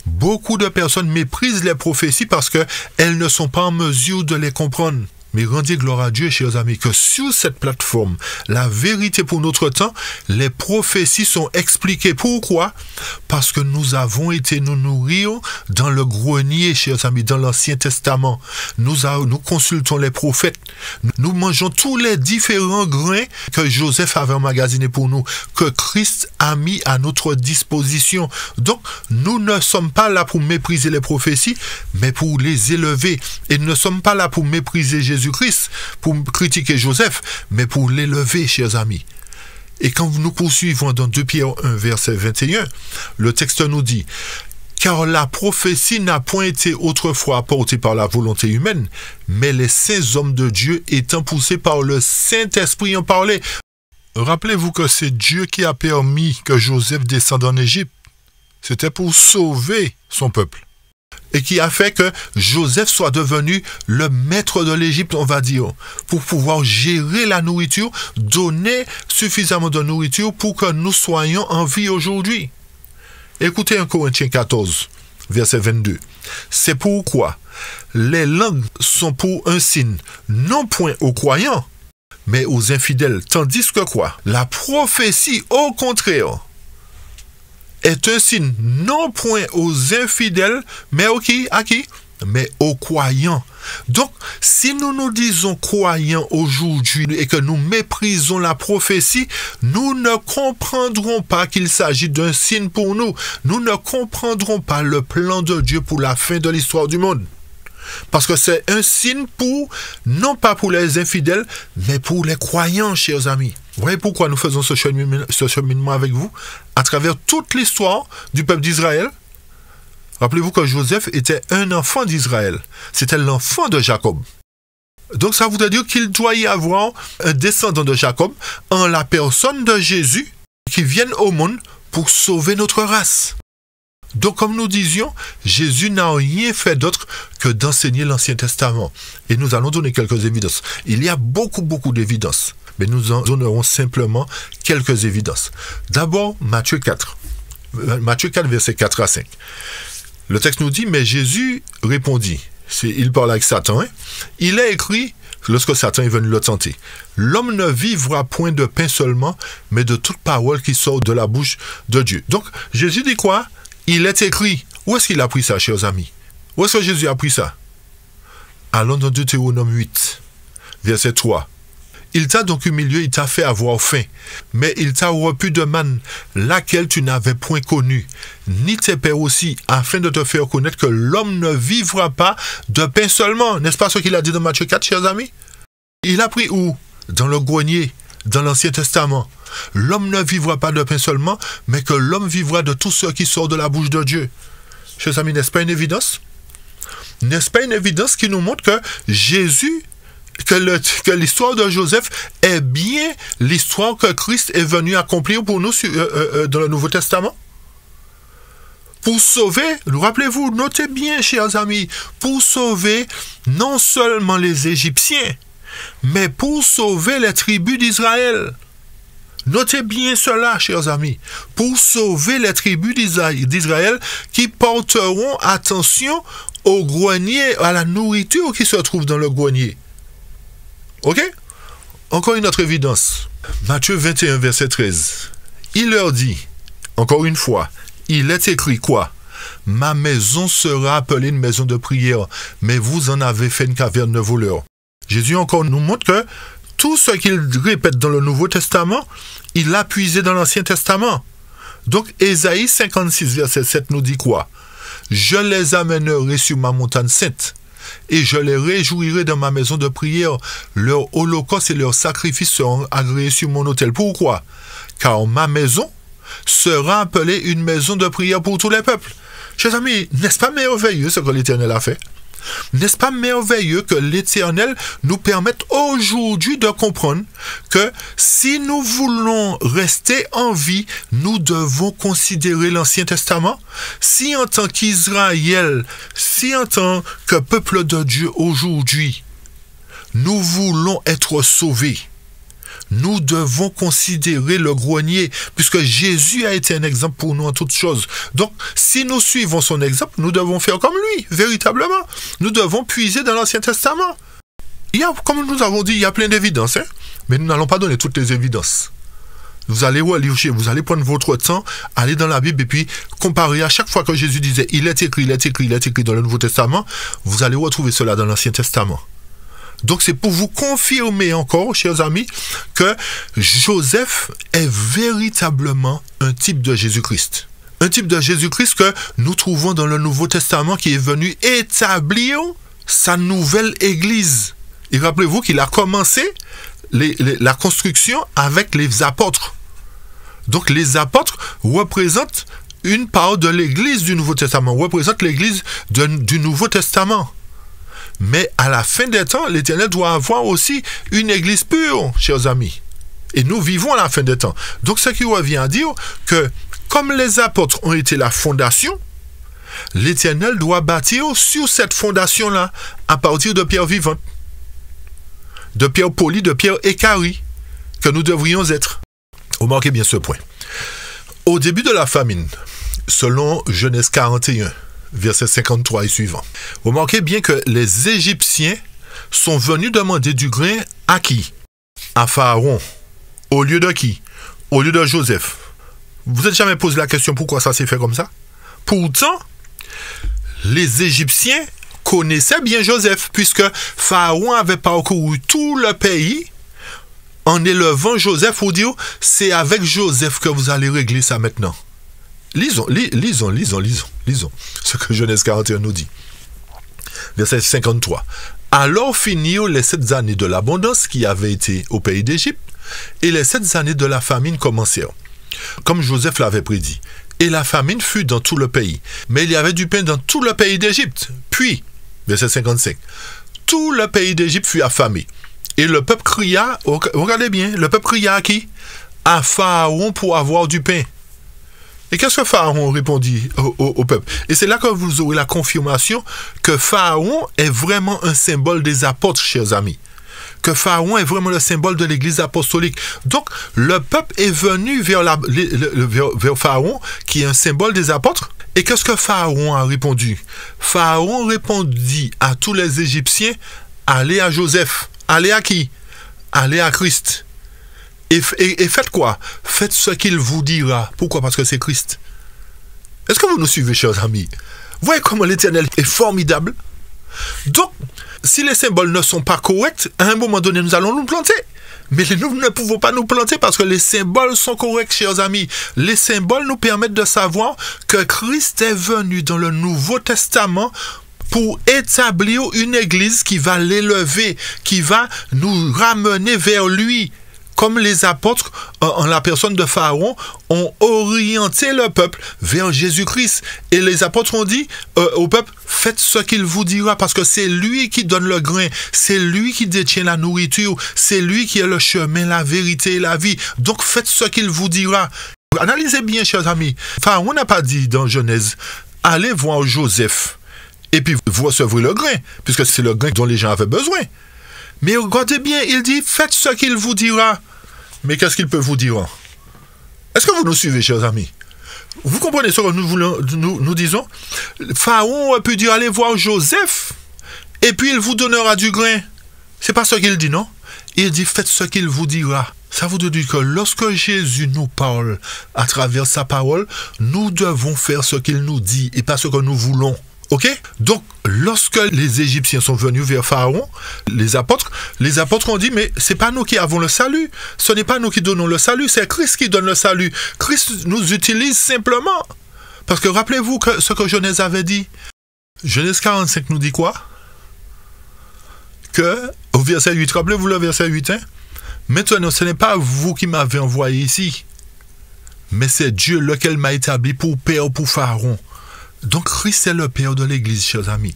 Beaucoup de personnes méprisent les prophéties parce qu'elles ne sont pas en mesure de les comprendre. Mais rendez gloire à Dieu, chers amis, que sur cette plateforme, la vérité pour notre temps, les prophéties sont expliquées. Pourquoi? Parce que nous avons été nous nourrir dans le grenier, chers amis, dans l'Ancien Testament. Nous consultons les prophètes. Nous mangeons tous les différents grains que Joseph avait emmagasinés pour nous, que Christ a mis à notre disposition. Donc, nous ne sommes pas là pour mépriser les prophéties, mais pour les élever. Et nous ne sommes pas là pour mépriser Jésus-Christ, pour critiquer Joseph, mais pour l'élever, chers amis. Et quand nous poursuivons dans 2 Pierre 1, verset 21, le texte nous dit « Car la prophétie n'a point été autrefois apportée par la volonté humaine, mais les saints hommes de Dieu étant poussés par le Saint-Esprit en parlaient. » Rappelez-vous que c'est Dieu qui a permis que Joseph descende en Égypte. C'était pour sauver son peuple. Et qui a fait que Joseph soit devenu le maître de l'Égypte, on va dire, pour pouvoir gérer la nourriture, donner suffisamment de nourriture pour que nous soyons en vie aujourd'hui. Écoutez 1 Corinthiens 14, verset 22. C'est pourquoi les langues sont pour un signe, non point aux croyants, mais aux infidèles. Tandis que quoi? La prophétie, au contraire, est un signe non point aux infidèles, mais à qui? Mais aux croyants. Donc, si nous nous disons croyants aujourd'hui et que nous méprisons la prophétie, nous ne comprendrons pas qu'il s'agit d'un signe pour nous. Nous ne comprendrons pas le plan de Dieu pour la fin de l'histoire du monde. Parce que c'est un signe non pas pour les infidèles, mais pour les croyants, chers amis. Vous voyez pourquoi nous faisons ce cheminement avec vous à travers toute l'histoire du peuple d'Israël. Rappelez-vous que Joseph était un enfant d'Israël. C'était l'enfant de Jacob. Donc ça voudrait dire qu'il doit y avoir un descendant de Jacob en la personne de Jésus qui vienne au monde pour sauver notre race. Donc, comme nous disions, Jésus n'a rien fait d'autre que d'enseigner l'Ancien Testament. Et nous allons donner quelques évidences. Il y a beaucoup d'évidences. Mais nous en donnerons simplement quelques évidences. D'abord, Matthieu 4. Matthieu 4, versets 4 à 5. Le texte nous dit, mais Jésus répondit. Il parle avec Satan. Hein? Il est écrit, lorsque Satan est venu le tenter, l'homme ne vivra point de pain seulement, mais de toute parole qui sort de la bouche de Dieu. Donc, Jésus dit quoi? Il est écrit. Où est-ce qu'il a pris ça, chers amis? Où est-ce que Jésus a pris ça? Allons dans Deutéronome 8, verset 3. Il t'a donc humilié, il t'a fait avoir faim, mais il t'a repu de manne, laquelle tu n'avais point connue, ni tes pères aussi, afin de te faire connaître que l'homme ne vivra pas de pain seulement. N'est-ce pas ce qu'il a dit dans Matthieu 4, chers amis? Il a pris où? Dans le grenier, dans l'Ancien Testament. L'homme ne vivra pas de pain seulement, mais que l'homme vivra de tout ce qui sort de la bouche de Dieu. Chers amis, n'est-ce pas une évidence? N'est-ce pas une évidence qui nous montre que Jésus, que l'histoire de Joseph est bien l'histoire que Christ est venu accomplir pour nous dans le Nouveau Testament? Pour sauver, rappelez-vous, notez bien, chers amis, pour sauver non seulement les Égyptiens, mais pour sauver les tribus d'Israël. Notez bien cela, chers amis, pour sauver les tribus d'Israël qui porteront attention au grenier, à la nourriture qui se trouve dans le grenier. Ok? Encore une autre évidence. Matthieu 21, verset 13. Il leur dit, encore une fois, il est écrit quoi? Ma maison sera appelée une maison de prière, mais vous en avez fait une caverne de voleurs. Jésus encore nous montre que tout ce qu'il répète dans le Nouveau Testament, il l'a puisé dans l'Ancien Testament. Donc, Ésaïe 56, verset 7 nous dit quoi? Je les amènerai sur ma montagne sainte, et je les réjouirai dans ma maison de prière. Leurs holocaustes et leurs sacrifices seront agréés sur mon autel. Pourquoi? Car ma maison sera appelée une maison de prière pour tous les peuples. Chers amis, n'est-ce pas merveilleux ce que l'Éternel a fait? N'est-ce pas merveilleux que l'Éternel nous permette aujourd'hui de comprendre que si nous voulons rester en vie, nous devons considérer l'Ancien Testament? Si en tant qu'Israël, si en tant que peuple de Dieu aujourd'hui, nous voulons être sauvés, nous devons considérer le grenier, puisque Jésus a été un exemple pour nous en toutes choses. Donc, si nous suivons son exemple, nous devons faire comme lui, véritablement. Nous devons puiser dans l'Ancien Testament. Comme nous avons dit, il y a plein d'évidences, hein? Mais nous n'allons pas donner toutes les évidences. Vous allez relire, vous allez prendre votre temps, aller dans la Bible et puis comparer à chaque fois que Jésus disait « il est écrit, il est écrit, il est écrit » dans le Nouveau Testament, vous allez retrouver cela dans l'Ancien Testament. Donc c'est pour vous confirmer encore, chers amis, que Joseph est véritablement un type de Jésus-Christ. Un type de Jésus-Christ que nous trouvons dans le Nouveau Testament qui est venu établir sa nouvelle Église. Et rappelez-vous qu'il a commencé la construction avec les apôtres. Donc les apôtres représentent une part de l'Église du Nouveau Testament, représentent l'Église du Nouveau Testament. Mais à la fin des temps, l'Éternel doit avoir aussi une église pure, chers amis. Et nous vivons à la fin des temps. Donc, ce qui revient à dire que, comme les apôtres ont été la fondation, l'Éternel doit bâtir sur cette fondation-là, à partir de pierres vivantes, de pierres polies, de pierres équarries, que nous devrions être. Remarquez bien ce point. Au début de la famine, selon Genèse 41, verset 53 et suivant. Remarquez bien que les Égyptiens sont venus demander du grain à qui? À Pharaon. Au lieu de qui? Au lieu de Joseph. Vous n'êtes jamais posé la question pourquoi ça s'est fait comme ça? Pourtant, les Égyptiens connaissaient bien Joseph, puisque Pharaon avait parcouru tout le pays en élevant Joseph pour dire c'est avec Joseph que vous allez régler ça maintenant. Lisons ce que Genèse 41 nous dit. Verset 53. Alors finirent les 7 années de l'abondance qui avait été au pays d'Égypte, et les 7 années de la famine commencèrent, comme Joseph l'avait prédit. Et la famine fut dans tout le pays, mais il y avait du pain dans tout le pays d'Égypte. Puis, verset 55, tout le pays d'Égypte fut affamé. Et le peuple cria, regardez bien, le peuple cria à qui? À Pharaon pour avoir du pain. Et qu'est-ce que Pharaon répondit au peuple? Et c'est là que vous aurez la confirmation que Pharaon est vraiment un symbole des apôtres, chers amis. Que Pharaon est vraiment le symbole de l'Église apostolique. Donc, le peuple est venu vers Pharaon, qui est un symbole des apôtres. Et qu'est-ce que Pharaon a répondu? Pharaon répondit à tous les Égyptiens, allez à Joseph. Allez à qui? Allez à Christ. Et faites quoi? Faites ce qu'il vous dira. Pourquoi? Parce que c'est Christ. Est-ce que vous nous suivez, chers amis? Vous voyez comment l'Éternel est formidable? Donc, si les symboles ne sont pas corrects, à un moment donné, nous allons nous planter. Mais nous ne pouvons pas nous planter parce que les symboles sont corrects, chers amis. Les symboles nous permettent de savoir que Christ est venu dans le Nouveau Testament pour établir une église qui va l'élever, qui va nous ramener vers lui, comme les apôtres, en la personne de Pharaon, ont orienté le peuple vers Jésus-Christ. Et les apôtres ont dit au peuple, faites ce qu'il vous dira, parce que c'est lui qui donne le grain, c'est lui qui détient la nourriture, c'est lui qui est le chemin, la vérité et la vie. Donc faites ce qu'il vous dira. Analysez bien, chers amis. Pharaon n'a pas dit dans Genèse, allez voir Joseph, et puis vous recevrez le grain, puisque c'est le grain dont les gens avaient besoin. Mais regardez bien, il dit, faites ce qu'il vous dira. Mais qu'est-ce qu'il peut vous dire? Est-ce que vous nous suivez, chers amis? Vous comprenez ce que nous disons? Pharaon aurait pu dire, allez voir Joseph, et puis il vous donnera du grain. C'est pas ce qu'il dit, non? Il dit, faites ce qu'il vous dira. Ça vous dit que lorsque Jésus nous parle à travers sa parole, nous devons faire ce qu'il nous dit et pas ce que nous voulons. Ok? Donc, lorsque les Égyptiens sont venus vers Pharaon, les apôtres ont dit, mais c'est pas nous qui avons le salut. Ce n'est pas nous qui donnons le salut, c'est Christ qui donne le salut. Christ nous utilise simplement. Parce que rappelez-vous ce que Genèse avait dit. Genèse 45 nous dit quoi? Que, au verset 8, rappelez-vous le verset 8, hein? Maintenant, ce n'est pas vous qui m'avez envoyé ici, mais c'est Dieu lequel m'a établi pour père pour Pharaon. Donc, Christ est le père de l'Église, chers amis.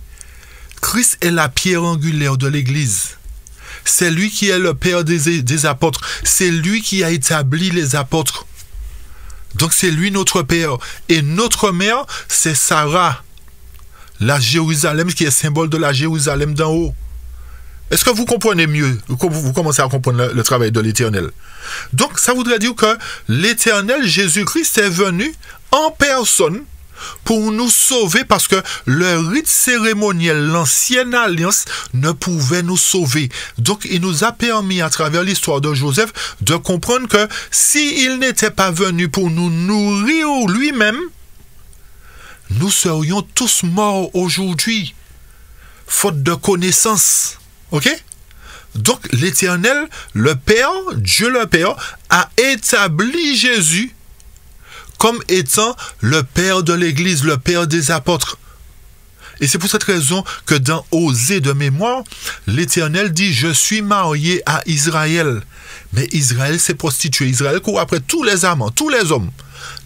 Christ est la pierre angulaire de l'Église. C'est lui qui est le père des apôtres. C'est lui qui a établi les apôtres. Donc, c'est lui notre père. Et notre mère, c'est Sarah, la Jérusalem, qui est symbole de la Jérusalem d'en haut. Est-ce que vous comprenez mieux? Vous commencez à comprendre le travail de l'Éternel. Donc, ça voudrait dire que l'Éternel, Jésus-Christ, est venu en personne pour nous sauver parce que le rite cérémoniel, l'ancienne alliance, ne pouvait nous sauver. Donc, il nous a permis, à travers l'histoire de Joseph, de comprendre que s'il n'était pas venu pour nous nourrir lui-même, nous serions tous morts aujourd'hui, faute de connaissance. Ok? Donc, l'Éternel, le Père, Dieu le Père, a établi Jésus comme étant le Père de l'Église, le Père des apôtres. Et c'est pour cette raison que dans Osée de mémoire, l'Éternel dit, je suis marié à Israël. Mais Israël s'est prostitué. Israël court après tous les amants, tous les hommes.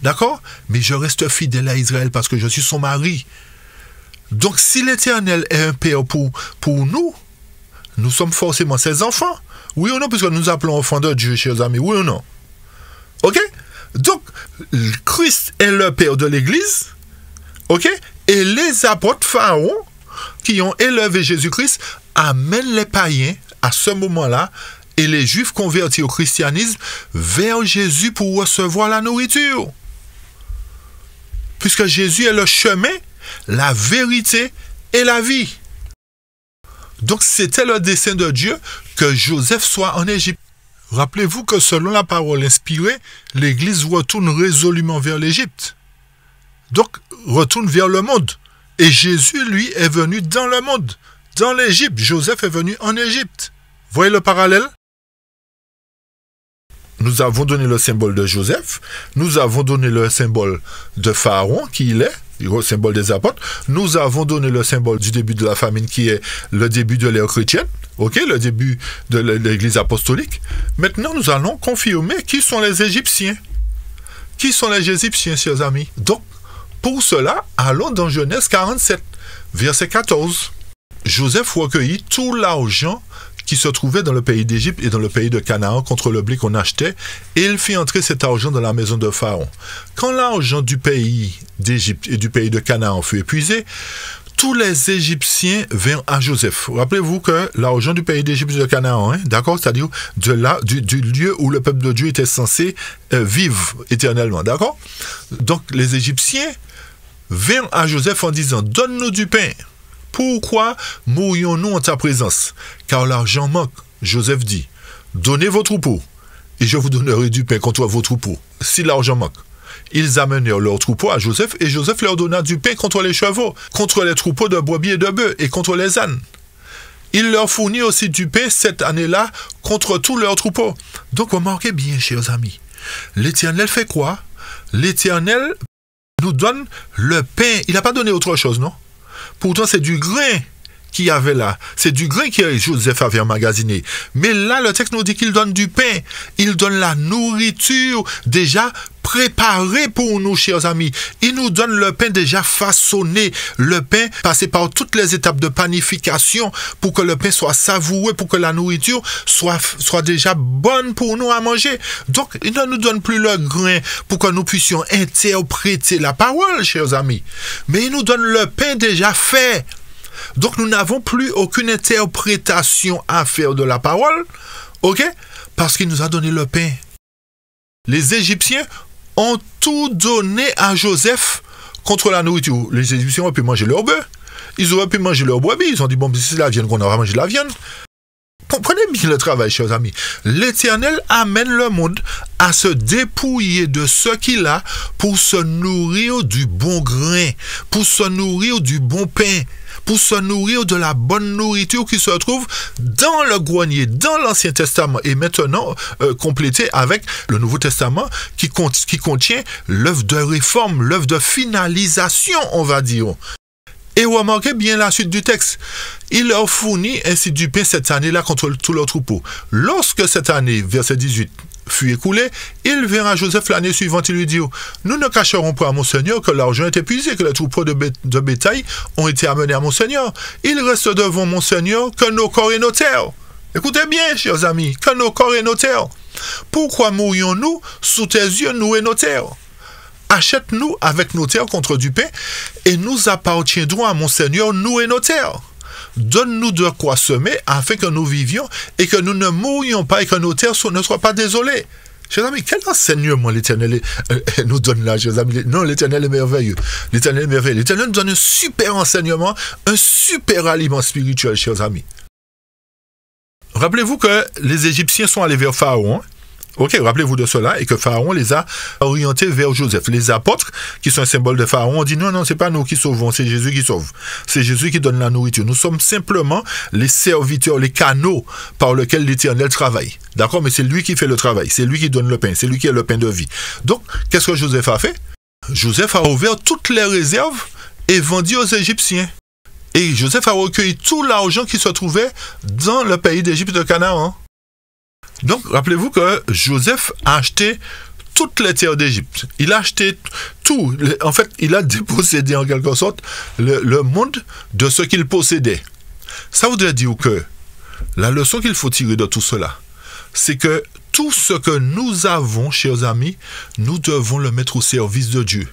D'accord? Mais je reste fidèle à Israël parce que je suis son mari. Donc, si l'Éternel est un Père pour nous, nous sommes forcément ses enfants. Oui ou non, puisque nous appelons enfants de Dieu, chers amis. Oui ou non? Ok? Donc, Christ est le Père de l'Église. Ok? Et les apôtres Pharaon, qui ont élevé Jésus-Christ, amènent les païens, à ce moment-là, et les Juifs convertis au christianisme, vers Jésus pour recevoir la nourriture. Puisque Jésus est le chemin, la vérité et la vie. Donc, c'était le dessein de Dieu que Joseph soit en Égypte. Rappelez-vous que selon la parole inspirée, l'Église retourne résolument vers l'Égypte. Donc, retourne vers le monde. Et Jésus, lui, est venu dans le monde, dans l'Égypte. Joseph est venu en Égypte. Voyez le parallèle? Nous avons donné le symbole de Joseph. Nous avons donné le symbole de Pharaon, qui il est, le symbole des apôtres. Nous avons donné le symbole du début de la famine, qui est le début de l'ère chrétienne. Ok, le début de l'Église apostolique. Maintenant, nous allons confirmer qui sont les Égyptiens. Qui sont les Égyptiens, chers amis? Donc, pour cela, allons dans Genèse 47, verset 14. Joseph recueillit tout l'argent qui se trouvait dans le pays d'Égypte et dans le pays de Canaan contre le blé qu'on achetait, et il fit entrer cet argent dans la maison de Pharaon. Quand l'argent du pays d'Égypte et du pays de Canaan fut épuisé, tous les Égyptiens vinrent à Joseph. Rappelez-vous que l'argent du pays d'Égypte et de Canaan, d'accord, c'est-à-dire du lieu où le peuple de Dieu était censé vivre éternellement, d'accord? Donc les Égyptiens vinrent à Joseph en disant, donne-nous du pain. Pourquoi mourions-nous en ta présence? Car l'argent manque. Joseph dit, donnez vos troupeaux, et je vous donnerai du pain contre vos troupeaux, si l'argent manque. Ils amenèrent leurs troupeaux à Joseph, et Joseph leur donna du pain contre les chevaux, contre les troupeaux de brebis et de bœufs, et contre les ânes. Il leur fournit aussi du pain cette année-là contre tous leurs troupeaux. Donc remarquez bien, chers amis, l'Éternel fait quoi? L'Éternel nous donne le pain. Il n'a pas donné autre chose, non? Pourtant, c'est du grain qu'il y avait là. C'est du grain que Joseph avait emmagasiné. Mais là, le texte nous dit qu'il donne du pain. Il donne la nourriture déjà préparée pour nous, chers amis. Il nous donne le pain déjà façonné. Le pain passé par toutes les étapes de panification pour que le pain soit savoureux, pour que la nourriture soit déjà bonne pour nous à manger. Donc, il ne nous donne plus le grain pour que nous puissions interpréter la parole, chers amis. Mais il nous donne le pain déjà fait. Donc, nous n'avons plus aucune interprétation à faire de la parole, ok? Parce qu'il nous a donné le pain. Les Égyptiens ont tout donné à Joseph contre la nourriture. Les Égyptiens auraient pu manger leur bœuf. Ils auraient pu manger leur brebis. Ils ont dit, bon, si c'est la viande qu'on aura mangé de la viande. Comprenez bien le travail, chers amis. L'Éternel amène le monde à se dépouiller de ce qu'il a pour se nourrir du bon grain, pour se nourrir du bon pain, pour se nourrir de la bonne nourriture qui se trouve dans le grenier, dans l'Ancien Testament, et maintenant complété avec le Nouveau Testament qui contient l'œuvre de réforme, l'œuvre de finalisation, on va dire. Et remarquez bien la suite du texte. Il leur fournit ainsi du pain cette année-là contre tout leur troupeau. Lorsque cette année, verset 18, fut écoulée, il vint à Joseph l'année suivante et lui dit, nous ne cacherons pas à mon Seigneur que l'argent est épuisé, que les troupeaux de bétail ont été amenés à mon Seigneur. Il reste devant mon Seigneur que nos corps et nos terres. Écoutez bien, chers amis, que nos corps et nos terres. Pourquoi mourions-nous sous tes yeux, nous et nos terres? Achète-nous avec nos terres contre du pain, et nous appartiendrons à mon Seigneur, nous et nos terres. Donne-nous de quoi semer, afin que nous vivions, et que nous ne mourions pas, et que nos terres ne soient pas désolées. Chers amis, quel enseignement l'Éternel nous donne là, chers amis? Non, l'Éternel est merveilleux. L'Éternel est merveilleux. L'Éternel nous donne un super enseignement, un super aliment spirituel, chers amis. Rappelez-vous que les Égyptiens sont allés vers Pharaon. Ok, rappelez-vous de cela, et que Pharaon les a orientés vers Joseph. Les apôtres, qui sont un symbole de Pharaon, ont dit non, c'est pas nous qui sauvons, c'est Jésus qui sauve. C'est Jésus qui donne la nourriture. Nous sommes simplement les serviteurs, les canaux par lesquels l'Éternel travaille. D'accord, mais c'est lui qui fait le travail, c'est lui qui donne le pain, c'est lui qui est le pain de vie. Donc, qu'est-ce que Joseph a fait? Joseph a ouvert toutes les réserves et vendu aux Égyptiens. Et Joseph a recueilli tout l'argent qui se trouvait dans le pays d'Égypte de Canaan. Donc, rappelez-vous que Joseph a acheté toutes les terres d'Égypte. Il a acheté tout. En fait, il a dépossédé en quelque sorte le monde de ce qu'il possédait. Ça voudrait dire que la leçon qu'il faut tirer de tout cela, c'est que tout ce que nous avons, chers amis, nous devons le mettre au service de Dieu.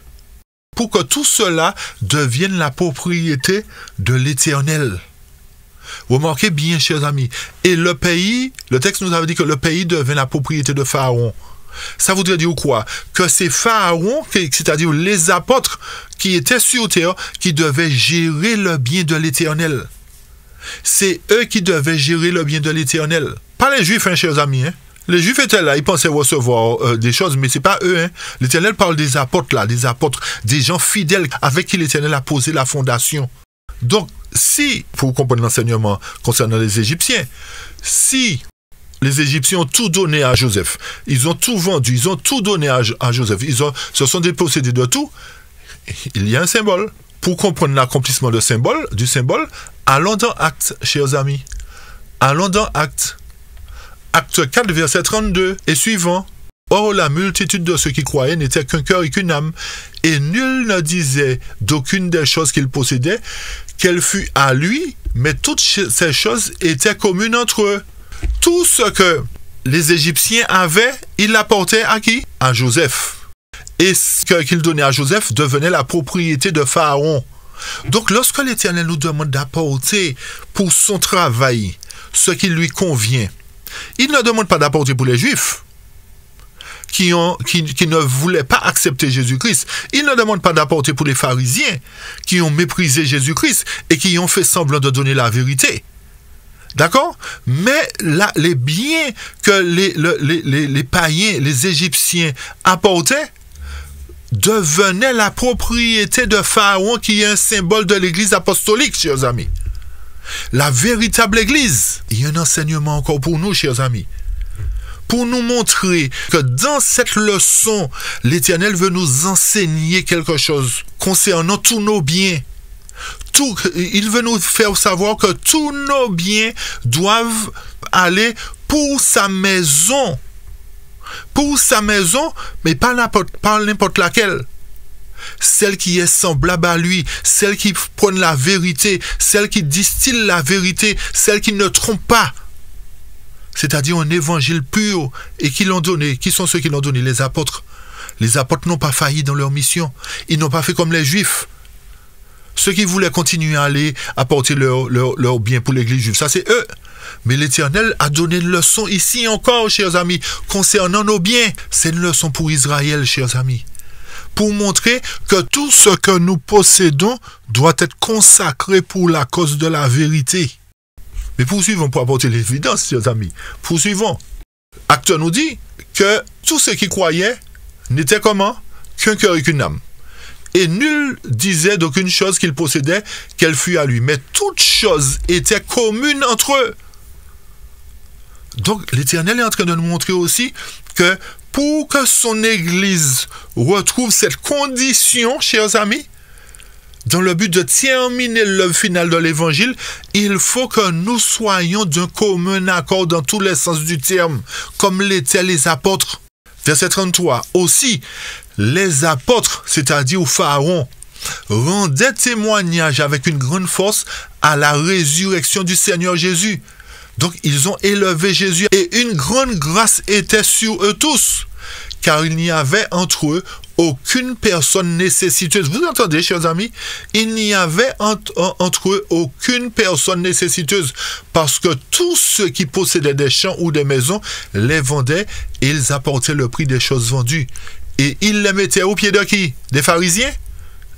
Pour que tout cela devienne la propriété de l'Éternel. Remarquez bien, chers amis. Et le pays, le texte nous avait dit que le pays devient la propriété de Pharaon. Ça voudrait dire quoi? Que c'est Pharaon, c'est-à-dire les apôtres qui étaient sur terre, qui devaient gérer le bien de l'Éternel. C'est eux qui devaient gérer le bien de l'Éternel. Pas les Juifs, hein, chers amis. Hein. Les Juifs étaient là, ils pensaient recevoir des choses, mais c'est pas eux. Hein. L'Éternel parle des apôtres là, des apôtres, des gens fidèles avec qui l'Éternel a posé la fondation. Donc, si, pour comprendre l'enseignement concernant les Égyptiens, si les Égyptiens ont tout donné à Joseph, ils ont tout vendu, ils ont tout donné à Joseph, ils se sont dépossédés de tout, il y a un symbole. Pour comprendre l'accomplissement du symbole, allons dans Actes, chers amis. Allons dans Actes. Acte 4, verset 32 et suivant. Or, la multitude de ceux qui croyaient n'était qu'un cœur et qu'une âme, et nul ne disait d'aucune des choses qu'il possédait qu'elle fût à lui, mais toutes ces choses étaient communes entre eux. Tout ce que les Égyptiens avaient, ils l'apportaient à qui? À Joseph. Et ce qu'il donnait à Joseph devenait la propriété de Pharaon. Donc, lorsque l'Éternel nous demande d'apporter pour son travail ce qui lui convient, il ne demande pas d'apporter pour les Juifs qui ne voulaient pas accepter Jésus-Christ. Il ne demande pas d'apporter pour les pharisiens qui ont méprisé Jésus-Christ et qui ont fait semblant de donner la vérité. D'accord? Mais là, les biens que les païens, les Égyptiens apportaient devenaient la propriété de Pharaon, qui est un symbole de l'Église apostolique, chers amis. La véritable Église. Il y a un enseignement encore pour nous, chers amis. Pour nous montrer que dans cette leçon, l'Éternel veut nous enseigner quelque chose concernant tous nos biens. il veut nous faire savoir que tous nos biens doivent aller pour sa maison. Pour sa maison, mais pas n'importe laquelle. Celle qui est semblable à lui, celle qui prône la vérité, celle qui distille la vérité, celle qui ne trompe pas. C'est-à-dire un évangile pur. Et qui l'ont donné? Qui sont ceux qui l'ont donné? Les apôtres. Les apôtres n'ont pas failli dans leur mission. Ils n'ont pas fait comme les Juifs. Ceux qui voulaient continuer à aller apporter leur bien pour l'église juive, ça c'est eux. Mais l'Éternel a donné une leçon ici encore, chers amis, concernant nos biens. C'est une leçon pour Israël, chers amis. Pour montrer que tout ce que nous possédons doit être consacré pour la cause de la vérité. Mais poursuivons pour apporter l'évidence, chers amis. Poursuivons. Acte nous dit que tous ceux qui croyaient n'étaient comment? Qu'un cœur et qu'une âme. Et nul disait d'aucune chose qu'il possédait qu'elle fût à lui. Mais toutes choses étaient communes entre eux. Donc l'Éternel est en train de nous montrer aussi que pour que son Église retrouve cette condition, chers amis, dans le but de terminer l'œuvre finale de l'Évangile, il faut que nous soyons d'un commun accord dans tous les sens du terme, comme l'étaient les apôtres. Verset 33. Aussi, les apôtres, c'est-à-dire Pharaon, rendaient témoignage avec une grande force à la résurrection du Seigneur Jésus. Donc, ils ont élevé Jésus et une grande grâce était sur eux tous, car il n'y avait entre eux aucune personne nécessiteuse. Vous entendez, chers amis? Il n'y avait entre eux aucune personne nécessiteuse, parce que tous ceux qui possédaient des champs ou des maisons les vendaient et ils apportaient le prix des choses vendues. Et ils les mettaient au pied de qui? Des pharisiens?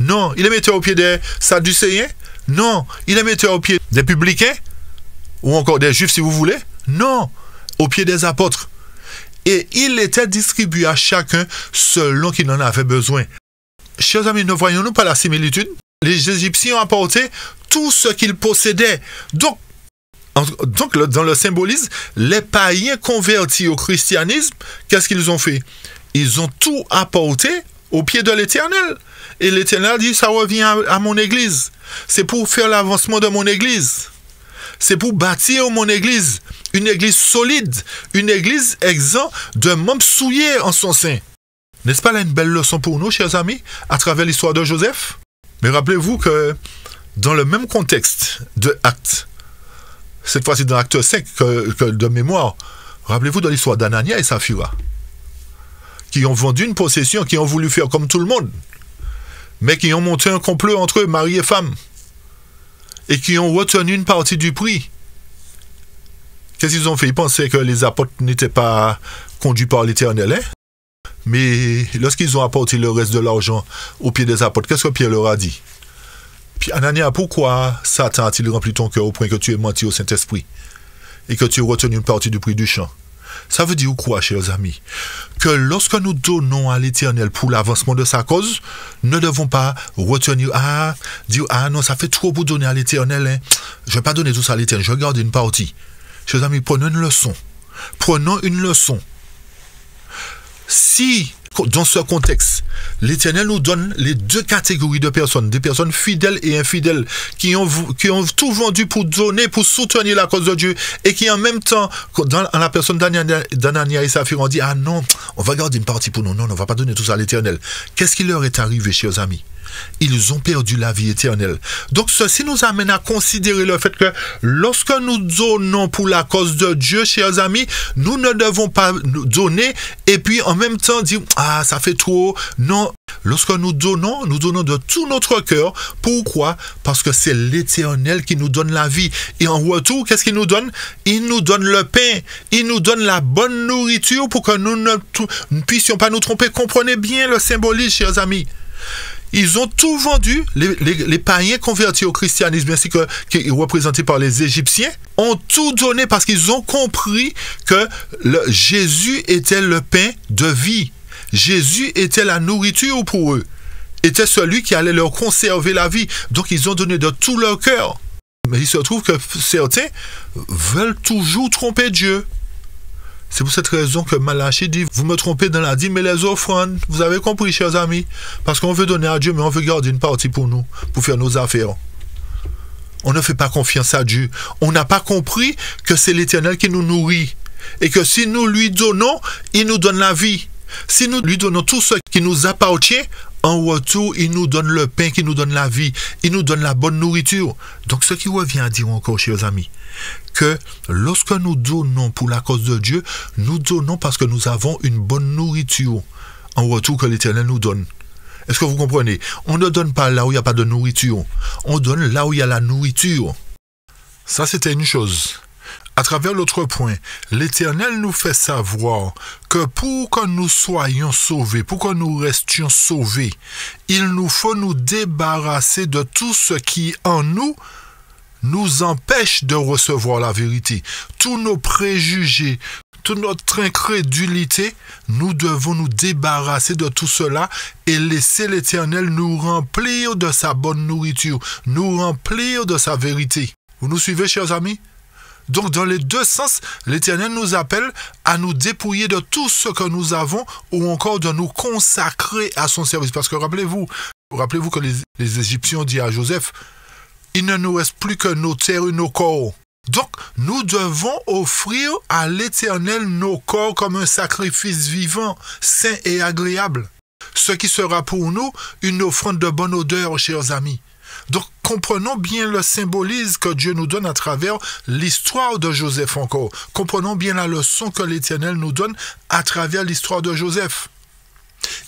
Non. Ils les mettaient au pied des sadducéens? Non. Ils les mettaient au pied des publicains? Ou encore des juifs si vous voulez? Non. Au pied des apôtres. Et il était distribué à chacun selon qu'il en avait besoin. Chers amis, ne voyons-nous pas la similitude? Les Égyptiens ont apporté tout ce qu'ils possédaient. Donc, dans le symbolisme, les païens convertis au christianisme, qu'est-ce qu'ils ont fait? Ils ont tout apporté au pied de l'Éternel. Et l'Éternel dit, ça revient à mon Église. C'est pour faire l'avancement de mon Église. C'est pour bâtir mon Église. Une Église solide. Une Église exempte de membres souillés en son sein. N'est-ce pas là une belle leçon pour nous, chers amis, à travers l'histoire de Joseph? Mais rappelez-vous que dans le même contexte de Actes, cette fois-ci dans Acte 5 que de mémoire, rappelez-vous de l'histoire d'Anania et Saphira, qui ont vendu une possession, qui ont voulu faire comme tout le monde, mais qui ont monté un complot entre eux, mari et femme, et qui ont retenu une partie du prix. Qu'est-ce qu'ils ont fait? Ils pensaient que les apôtres n'étaient pas conduits par l'Éternel, hein? Mais lorsqu'ils ont apporté le reste de l'argent au pied des apôtres, qu'est-ce que Pierre leur a dit? Puis Anania, pourquoi Satan a-t-il rempli ton cœur au point que tu aies menti au Saint-Esprit et que tu aies retenu une partie du prix du champ? Ça veut dire quoi, chers amis? Que lorsque nous donnons à l'Éternel pour l'avancement de sa cause, nous ne devons pas retenir, dire, non, ça fait trop pour donner à l'Éternel, hein. Je ne vais pas donner tout ça à l'Éternel, je vais garder une partie. Chers amis, prenons une leçon. Prenons une leçon. Si, dans ce contexte, l'Éternel nous donne les deux catégories de personnes, des personnes fidèles et infidèles, qui ont tout vendu pour donner, pour soutenir la cause de Dieu, et qui en même temps, dans la personne d'Anania et Saphira, on dit, non, on va garder une partie pour nous, non, on ne va pas donner tout ça à l'Éternel. Qu'est-ce qui leur est arrivé, chers amis? Ils ont perdu la vie éternelle. Donc ceci nous amène à considérer le fait que lorsque nous donnons pour la cause de Dieu, chers amis, nous ne devons pas donner et puis en même temps dire « ça fait trop ». Non, lorsque nous donnons de tout notre cœur. Pourquoi? Parce que c'est l'Éternel qui nous donne la vie. Et en retour, qu'est-ce qu'il nous donne? Il nous donne le pain. Il nous donne la bonne nourriture pour que nous ne puissions pas nous tromper. Comprenez bien le symbolisme, chers amis. Ils ont tout vendu, les païens convertis au christianisme, ainsi que représentés par les Égyptiens, ont tout donné parce qu'ils ont compris que Jésus était le pain de vie. Jésus était la nourriture pour eux, était celui qui allait leur conserver la vie. Donc ils ont donné de tout leur cœur. Mais il se trouve que certains veulent toujours tromper Dieu. C'est pour cette raison que Malachie dit, vous me trompez dans la dîme et les offrandes. Vous avez compris, chers amis? Parce qu'on veut donner à Dieu, mais on veut garder une partie pour nous, pour faire nos affaires. On ne fait pas confiance à Dieu. On n'a pas compris que c'est l'Éternel qui nous nourrit. Et que si nous lui donnons, il nous donne la vie. Si nous lui donnons tout ce qui nous appartient, en retour, il nous donne le pain qui nous donne la vie. Il nous donne la bonne nourriture. Donc, ce qui revient à dire encore, chers amis, que lorsque nous donnons pour la cause de Dieu, nous donnons parce que nous avons une bonne nourriture en retour que l'Éternel nous donne. Est-ce que vous comprenez? On ne donne pas là où il n'y a pas de nourriture. On donne là où il y a la nourriture. Ça, c'était une chose. À travers l'autre point, l'Éternel nous fait savoir que pour que nous soyons sauvés, pour que nous restions sauvés, il nous faut nous débarrasser de tout ce qui en nous empêche de recevoir la vérité. Tous nos préjugés, toute notre incrédulité, nous devons nous débarrasser de tout cela et laisser l'Éternel nous remplir de sa bonne nourriture, nous remplir de sa vérité. Vous nous suivez, chers amis? Donc, dans les deux sens, l'Éternel nous appelle à nous dépouiller de tout ce que nous avons ou encore de nous consacrer à son service. Parce que rappelez-vous que les Égyptiens ont dit à Joseph, il ne nous reste plus que nos terres et nos corps. Donc, nous devons offrir à l'Éternel nos corps comme un sacrifice vivant, sain et agréable. Ce qui sera pour nous une offrande de bonne odeur, chers amis. Donc, comprenons bien le symbolisme que Dieu nous donne à travers l'histoire de Joseph encore. Comprenons bien la leçon que l'Éternel nous donne à travers l'histoire de Joseph.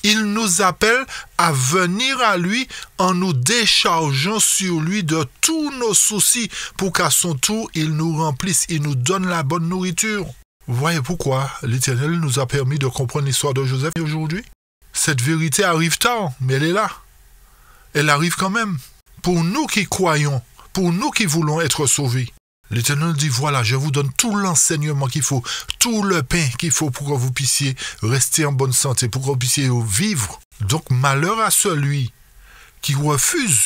Il nous appelle à venir à lui en nous déchargeant sur lui de tous nos soucis pour qu'à son tour, il nous remplisse, il nous donne la bonne nourriture. Vous voyez pourquoi l'Éternel nous a permis de comprendre l'histoire de Joseph aujourd'hui? Cette vérité arrive tard, mais elle est là. Elle arrive quand même. Pour nous qui croyons, pour nous qui voulons être sauvés, l'Éternel dit, voilà, je vous donne tout l'enseignement qu'il faut, tout le pain qu'il faut pour que vous puissiez rester en bonne santé, pour que vous puissiez vivre. Donc, malheur à celui qui refuse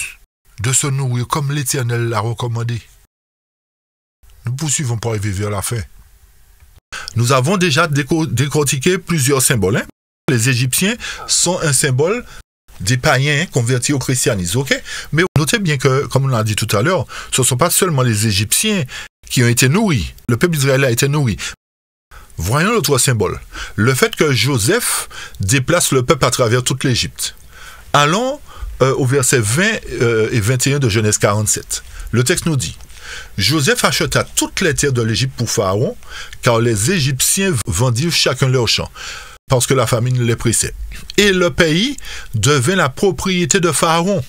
de se nourrir comme l'Éternel l'a recommandé. Nous poursuivons pour arriver vers la fin. Nous avons déjà décortiqué plusieurs symboles. Hein? Les Égyptiens sont un symbole des païens convertis au christianisme, ok? Mais notez bien que, comme on l'a dit tout à l'heure, ce ne sont pas seulement les Égyptiens qui ont été nourris. Le peuple d'Israël a été nourri. Voyons l'autre symbole. Le fait que Joseph déplace le peuple à travers toute l'Égypte. Allons au verset 20 et 21 de Genèse 47. Le texte nous dit, Joseph acheta toutes les terres de l'Égypte pour Pharaon, car les Égyptiens vendirent chacun leur champ, parce que la famine les pressait. Et le pays devint la propriété de Pharaon.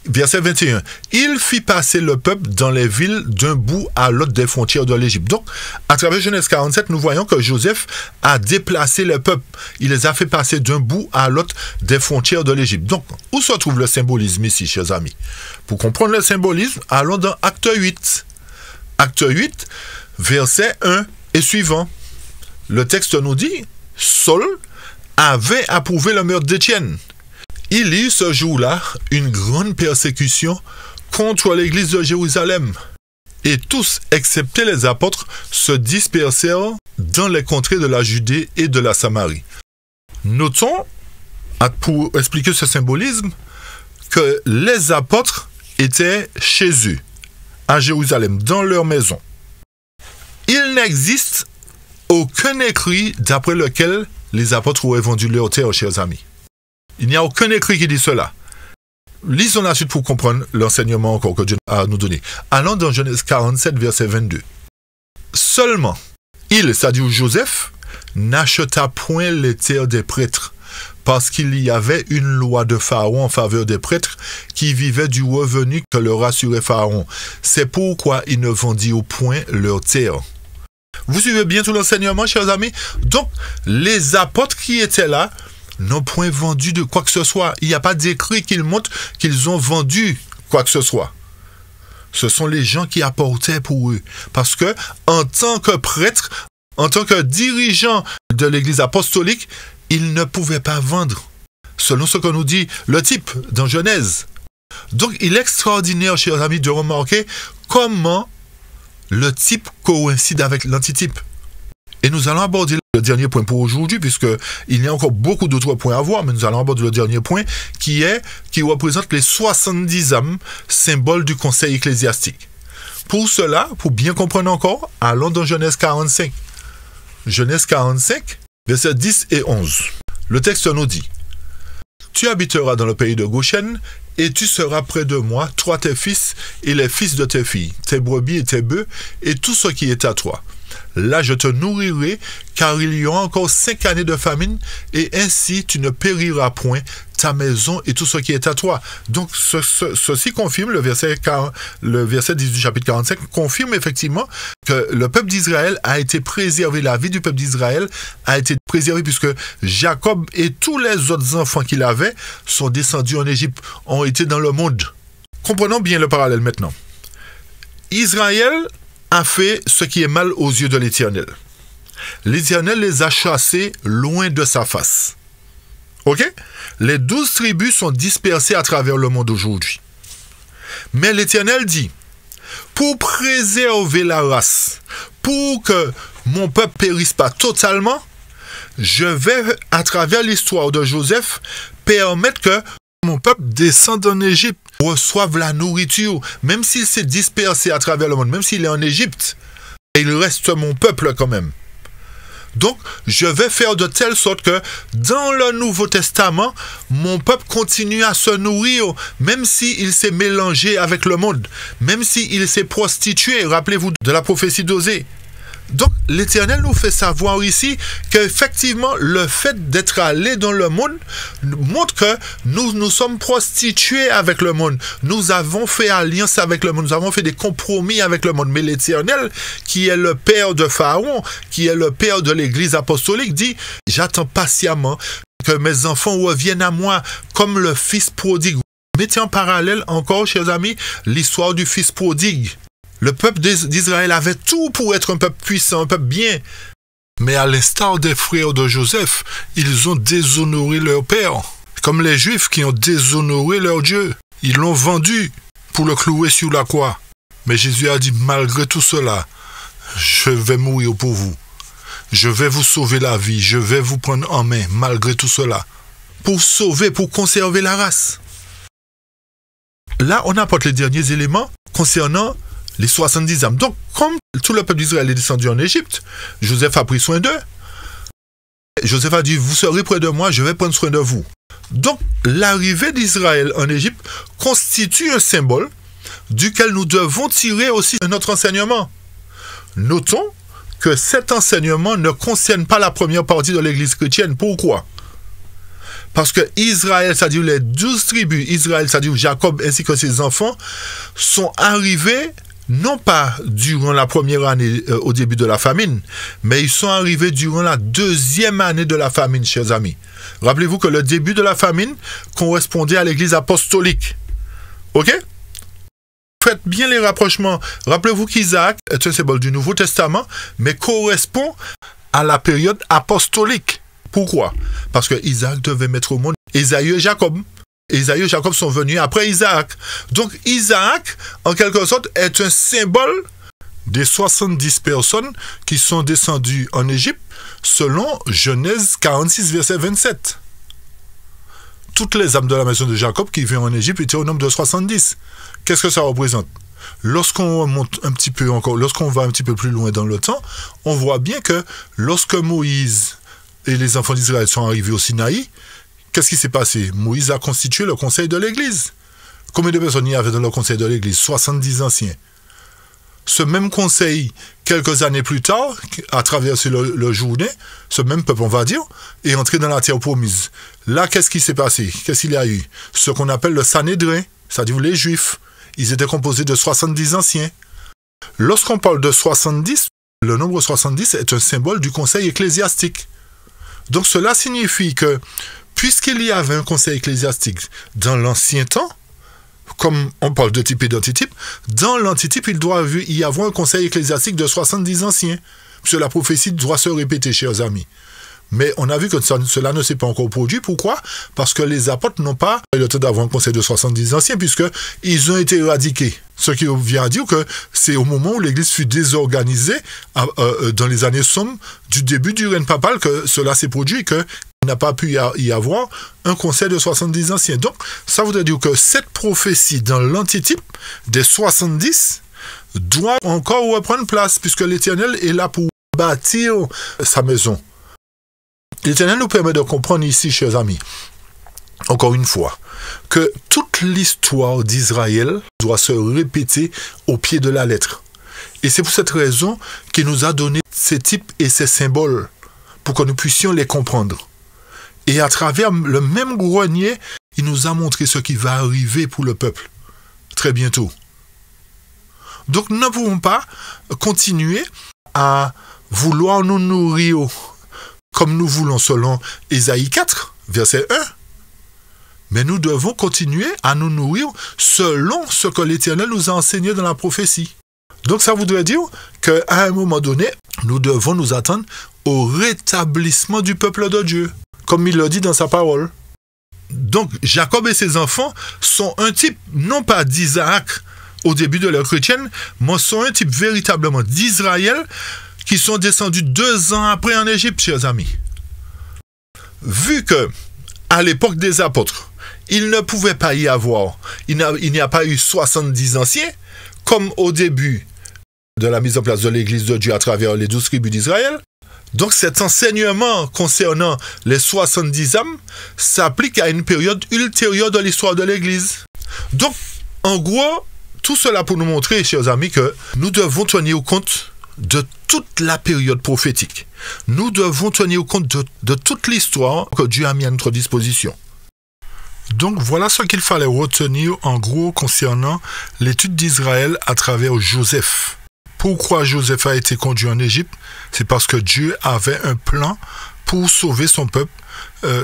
Verset 21. Il fit passer le peuple dans les villes d'un bout à l'autre des frontières de l'Égypte. Donc, à travers Genèse 47, nous voyons que Joseph a déplacé le peuple. Il les a fait passer d'un bout à l'autre des frontières de l'Égypte. Donc, où se trouve le symbolisme ici, chers amis? Pour comprendre le symbolisme, allons dans Acte 8. Acte 8, verset 1 et suivant. Le texte nous dit, Saul avait approuvé le meurtre d'Étienne. Il y eut ce jour-là une grande persécution contre l'église de Jérusalem. Et tous, excepté les apôtres, se dispersèrent dans les contrées de la Judée et de la Samarie. Notons, pour expliquer ce symbolisme, que les apôtres étaient chez eux, à Jérusalem, dans leur maison. Il n'existe aucun écrit d'après lequel les apôtres auraient vendu leur terre, chers amis. Il n'y a aucun écrit qui dit cela. Lisons la suite pour comprendre l'enseignement encore que Dieu a nous donné. Allons dans Genèse 47, verset 22. Seulement, il, c'est-à-dire Joseph, n'acheta point les terres des prêtres, parce qu'il y avait une loi de Pharaon en faveur des prêtres qui vivaient du revenu que leur assurait Pharaon. C'est pourquoi il ne vendit au point leurs terres. Vous suivez bien tout l'enseignement, chers amis? Donc, les apôtres qui étaient là n'ont point vendu de quoi que ce soit. Il n'y a pas d'écrit qui montre qu'ils ont vendu quoi que ce soit. Ce sont les gens qui apportaient pour eux. Parce que, en tant que prêtre, en tant que dirigeant de l'église apostolique, ils ne pouvaient pas vendre. Selon ce que nous dit le type dans Genèse. Donc, il est extraordinaire, chers amis, de remarquer comment le type coïncide avec l'antitype. Et nous allons aborder le dernier point pour aujourd'hui, puisqu'il y a encore beaucoup d'autres points à voir, mais nous allons aborder le dernier point, qui représente les 70 âmes, symbole du conseil ecclésiastique. Pour cela, pour bien comprendre encore, allons dans Genèse 45. Genèse 45, versets 10 et 11. Le texte nous dit: Tu habiteras dans le pays de Goshen, et tu seras près de moi, toi, tes fils, et les fils de tes filles, tes brebis et tes bœufs, et tout ce qui est à toi. Là, je te nourrirai, car il y aura encore 5 années de famine, et ainsi tu ne périras point, ta maison et tout ce qui est à toi. Donc, ceci confirme, le verset 10 du chapitre 45, confirme effectivement que le peuple d'Israël a été préservé, la vie du peuple d'Israël a été préservée, puisque Jacob et tous les autres enfants qu'il avait sont descendus en Égypte, ont été dans le monde. Comprenons bien le parallèle maintenant. Israël a fait ce qui est mal aux yeux de l'Éternel. L'Éternel les a chassés loin de sa face. Ok? Les 12 tribus sont dispersées à travers le monde aujourd'hui. Mais l'Éternel dit, pour préserver la race, pour que mon peuple périsse pas totalement, je vais, à travers l'histoire de Joseph, permettre que mon peuple descende en Égypte, reçoive la nourriture, même s'il s'est dispersé à travers le monde, même s'il est en Égypte, il reste mon peuple quand même. Donc, je vais faire de telle sorte que dans le Nouveau Testament, mon peuple continue à se nourrir, même s'il s'est mélangé avec le monde, même s'il s'est prostitué. Rappelez-vous de la prophétie d'Osée. Donc, l'Éternel nous fait savoir ici qu'effectivement, le fait d'être allé dans le monde montre que nous sommes prostitués avec le monde. Nous avons fait alliance avec le monde. Nous avons fait des compromis avec le monde. Mais l'Éternel, qui est le père de Pharaon, qui est le père de l'Église apostolique, dit « J'attends patiemment que mes enfants reviennent à moi comme le fils prodigue. » Mettez en parallèle encore, chers amis, l'histoire du fils prodigue. Le peuple d'Israël avait tout pour être un peuple puissant, un peuple bien. Mais à l'instar des frères de Joseph, ils ont déshonoré leur père. Comme les Juifs qui ont déshonoré leur Dieu. Ils l'ont vendu pour le clouer sur la croix. Mais Jésus a dit, malgré tout cela, je vais mourir pour vous. Je vais vous sauver la vie. Je vais vous prendre en main, malgré tout cela. Pour sauver, pour conserver la race. Là, on apporte les derniers éléments concernant les 70 âmes. Donc, comme tout le peuple d'Israël est descendu en Égypte, Joseph a pris soin d'eux. Joseph a dit, vous serez près de moi, je vais prendre soin de vous. Donc, l'arrivée d'Israël en Égypte constitue un symbole duquel nous devons tirer aussi notre enseignement. Notons que cet enseignement ne concerne pas la première partie de l'Église chrétienne. Pourquoi? Parce que Israël, c'est-à-dire les 12 tribus, Israël, c'est-à-dire Jacob ainsi que ses enfants, sont arrivés non pas durant la première année au début de la famine, mais ils sont arrivés durant la deuxième année de la famine, chers amis. Rappelez-vous que le début de la famine correspondait à l'Église apostolique. Ok? Faites bien les rapprochements. Rappelez-vous qu'Isaac est un symbole du Nouveau Testament, mais correspond à la période apostolique. Pourquoi? Parce que Isaac devait mettre au monde Ésaü et Jacob. Ésaü et Jacob sont venus après Isaac. Donc Isaac, en quelque sorte, est un symbole des 70 personnes qui sont descendues en Égypte selon Genèse 46, verset 27. Toutes les âmes de la maison de Jacob qui viennent en Égypte étaient au nombre de 70. Qu'est-ce que ça représente? Lorsqu'on monte un petit peu encore, lorsqu'on va un petit peu plus loin dans le temps, on voit bien que lorsque Moïse et les enfants d'Israël sont arrivés au Sinaï, qu'est-ce qui s'est passé? Moïse a constitué le conseil de l'Église. Combien de personnes il y avait dans le conseil de l'Église? 70 anciens. Ce même conseil, quelques années plus tard, a traversé le Jourdain, ce même peuple, on va dire, est entré dans la terre promise. Là, qu'est-ce qui s'est passé? Qu'est-ce qu'il y a eu? Ce qu'on appelle le Sanhédrin, c'est-à-dire les Juifs. Ils étaient composés de 70 anciens. Lorsqu'on parle de 70, le nombre 70 est un symbole du conseil ecclésiastique. Donc cela signifie que, puisqu'il y avait un conseil ecclésiastique dans l'ancien temps, comme on parle de type et d'antitype, dans l'antitype, il doit y avoir un conseil ecclésiastique de 70 anciens. Parce que la prophétie doit se répéter, chers amis. Mais on a vu que cela ne s'est pas encore produit. Pourquoi? Parce que les apôtres n'ont pas eu le temps d'avoir un conseil de 70 anciens, puisqu'ils ont été éradiqués. Ce qui vient à dire que c'est au moment où l'Église fut désorganisée, dans les années sombres du début du règne papal, que cela s'est produit, qu'il n'a pas pu y avoir un conseil de 70 anciens. Donc, ça voudrait dire que cette prophétie dans l'antitype des 70 doit encore reprendre place, puisque l'Éternel est là pour bâtir sa maison. L'Éternel nous permet de comprendre ici, chers amis, encore une fois, que toute l'histoire d'Israël doit se répéter au pied de la lettre. Et c'est pour cette raison qu'il nous a donné ces types et ces symboles, pour que nous puissions les comprendre. Et à travers le même grenier, il nous a montré ce qui va arriver pour le peuple, très bientôt. Donc nous ne pouvons pas continuer à vouloir nous nourrir comme nous voulons selon Ésaïe 4, verset 1. Mais nous devons continuer à nous nourrir selon ce que l'Éternel nous a enseigné dans la prophétie. Donc ça voudrait dire qu'à un moment donné, nous devons nous attendre au rétablissement du peuple de Dieu, comme il le dit dans sa parole. Donc Jacob et ses enfants sont un type, non pas d'Isaac au début de leur chrétienne, mais sont un type véritablement d'Israël, qui sont descendus 2 ans après en Égypte, chers amis. Vu que, à l'époque des apôtres, il ne pouvait pas y avoir, il n'y a pas eu 70 anciens, comme au début de la mise en place de l'Église de Dieu à travers les 12 tribus d'Israël. Donc cet enseignement concernant les 70 âmes s'applique à une période ultérieure de l'histoire de l'Église. Donc, en gros, tout cela pour nous montrer, chers amis, que nous devons tenir compte de toute la période prophétique. Nous devons tenir compte de toute l'histoire que Dieu a mis à notre disposition. Donc voilà ce qu'il fallait retenir en gros concernant l'étude d'Israël à travers Joseph. Pourquoi Joseph a été conduit en Égypte? C'est parce que Dieu avait un plan pour sauver son peuple,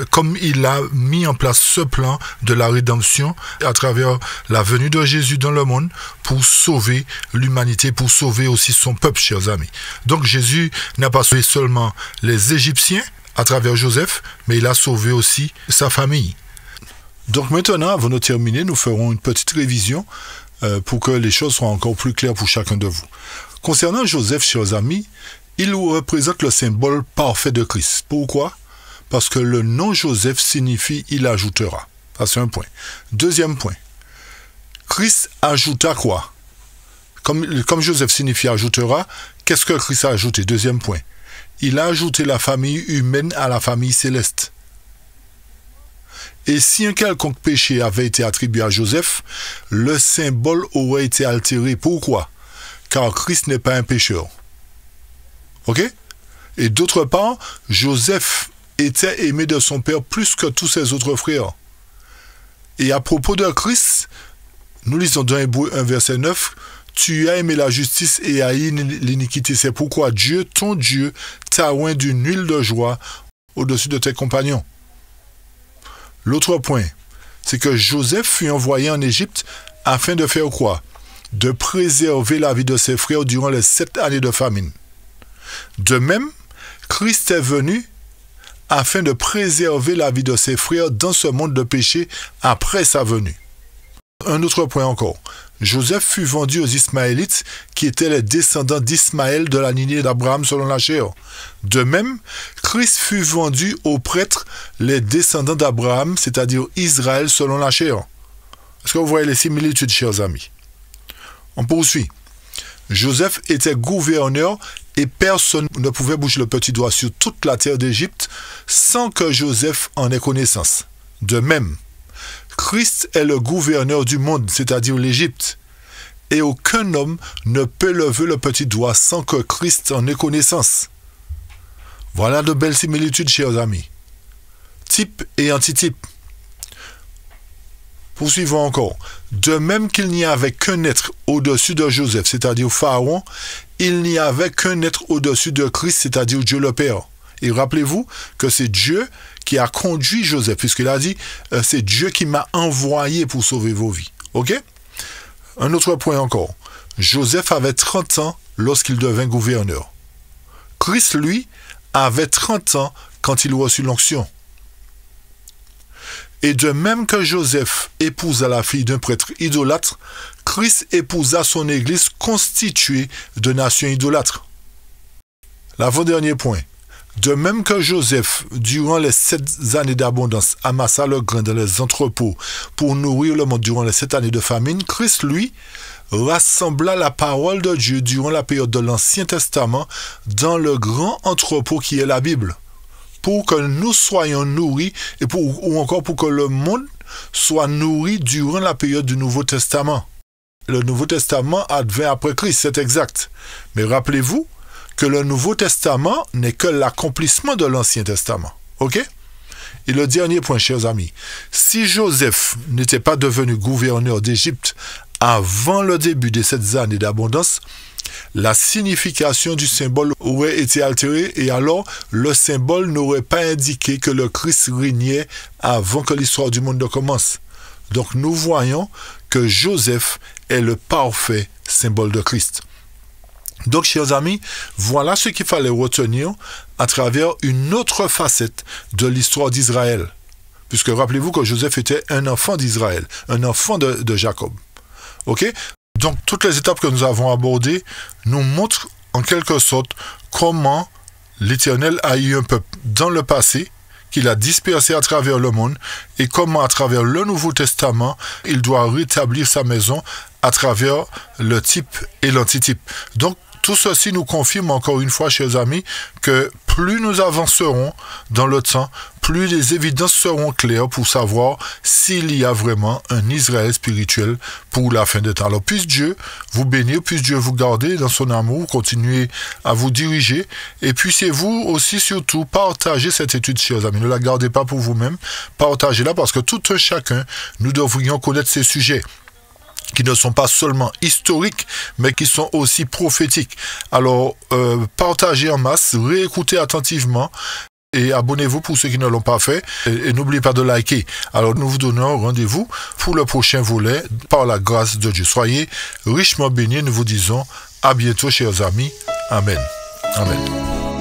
comme il a mis en place ce plan de la rédemption à travers la venue de Jésus dans le monde pour sauver l'humanité, pour sauver aussi son peuple, chers amis. Donc Jésus n'a pas sauvé seulement les Égyptiens à travers Joseph, mais il a sauvé aussi sa famille. Donc maintenant, avant de terminer, nous ferons une petite révision pour que les choses soient encore plus claires pour chacun de vous. Concernant Joseph, chers amis, il représente le symbole parfait de Christ. Pourquoi? Parce que le nom Joseph signifie « il ajoutera ». Ça, c'est un point. Deuxième point. Christ ajouta quoi? Comme Joseph signifie « ajoutera », qu'est-ce que Christ a ajouté? Deuxième point. Il a ajouté la famille humaine à la famille céleste. Et si un quelconque péché avait été attribué à Joseph, le symbole aurait été altéré. Pourquoi? Car Christ n'est pas un pécheur. Ok? Et d'autre part, Joseph était aimé de son père plus que tous ses autres frères. Et à propos de Christ, nous lisons dans Hébreux 1, verset 9, « Tu as aimé la justice et haï l'iniquité. C'est pourquoi Dieu, ton Dieu, t'a oint d'une huile de joie au-dessus de tes compagnons. » L'autre point, c'est que Joseph fut envoyé en Égypte afin de faire quoi? De préserver la vie de ses frères durant les 7 années de famine. De même, Christ est venu afin de préserver la vie de ses frères dans ce monde de péché après sa venue. Un autre point encore. Joseph fut vendu aux Ismaélites qui étaient les descendants d'Ismaël de la lignée d'Abraham selon la chair. De même, Christ fut vendu aux prêtres les descendants d'Abraham, c'est-à-dire Israël selon la chair. Est-ce que vous voyez les similitudes, chers amis? On poursuit. Joseph était gouverneur et personne ne pouvait bouger le petit doigt sur toute la terre d'Égypte sans que Joseph en ait connaissance. De même, Christ est le gouverneur du monde, c'est-à-dire l'Égypte. Et aucun homme ne peut lever le petit doigt sans que Christ en ait connaissance. Voilà de belles similitudes, chers amis. Type et antitype. Poursuivons encore. De même qu'il n'y avait qu'un être au-dessus de Joseph, c'est-à-dire Pharaon, il n'y avait qu'un être au-dessus de Christ, c'est-à-dire Dieu le Père. Et rappelez-vous que c'est Dieu qui a conduit Joseph, puisqu'il a dit « c'est Dieu qui m'a envoyé pour sauver vos vies ». Ok? Un autre point encore. Joseph avait 30 ans lorsqu'il devint gouverneur. Christ, lui, avait 30 ans quand il reçut l'onction. Et de même que Joseph épousa la fille d'un prêtre idolâtre, Christ épousa son Église constituée de nations idolâtres. L'avant-dernier point. De même que Joseph, durant les 7 années d'abondance, amassa le grain dans les entrepôts pour nourrir le monde durant les 7 années de famine, Christ, lui, rassembla la parole de Dieu durant la période de l'Ancien Testament dans le grand entrepôt qui est la Bible, pour que nous soyons nourris ou encore pour que le monde soit nourri durant la période du Nouveau Testament. Le Nouveau Testament advint après Christ, c'est exact. Mais rappelez-vous que le Nouveau Testament n'est que l'accomplissement de l'Ancien Testament. Ok? Et le dernier point, chers amis, si Joseph n'était pas devenu gouverneur d'Égypte avant le début de ces années d'abondance, la signification du symbole aurait été altérée et alors le symbole n'aurait pas indiqué que le Christ régnait avant que l'histoire du monde ne commence. Donc nous voyons que Joseph est le parfait symbole de Christ. Donc, chers amis, voilà ce qu'il fallait retenir à travers une autre facette de l'histoire d'Israël. Puisque rappelez-vous que Joseph était un enfant d'Israël, un enfant de Jacob. Ok? Donc, toutes les étapes que nous avons abordées nous montrent en quelque sorte comment l'Éternel a eu un peuple dans le passé, qu'il a dispersé à travers le monde, et comment à travers le Nouveau Testament, il doit rétablir sa maison à travers le type et l'antitype. Donc, tout ceci nous confirme encore une fois, chers amis, que plus nous avancerons dans le temps, plus les évidences seront claires pour savoir s'il y a vraiment un Israël spirituel pour la fin des temps. Alors, puisse Dieu vous bénir, puisse Dieu vous garder dans son amour, continuer à vous diriger, et puissiez-vous aussi surtout partager cette étude, chers amis. Ne la gardez pas pour vous-même, partagez-la parce que tout un chacun, nous devrions connaître ces sujets qui ne sont pas seulement historiques, mais qui sont aussi prophétiques. Alors, partagez en masse, réécoutez attentivement et abonnez-vous pour ceux qui ne l'ont pas fait. Et n'oubliez pas de liker. Alors, nous vous donnons rendez-vous pour le prochain volet par la grâce de Dieu. Soyez richement bénis. Nous vous disons à bientôt, chers amis. Amen. Amen.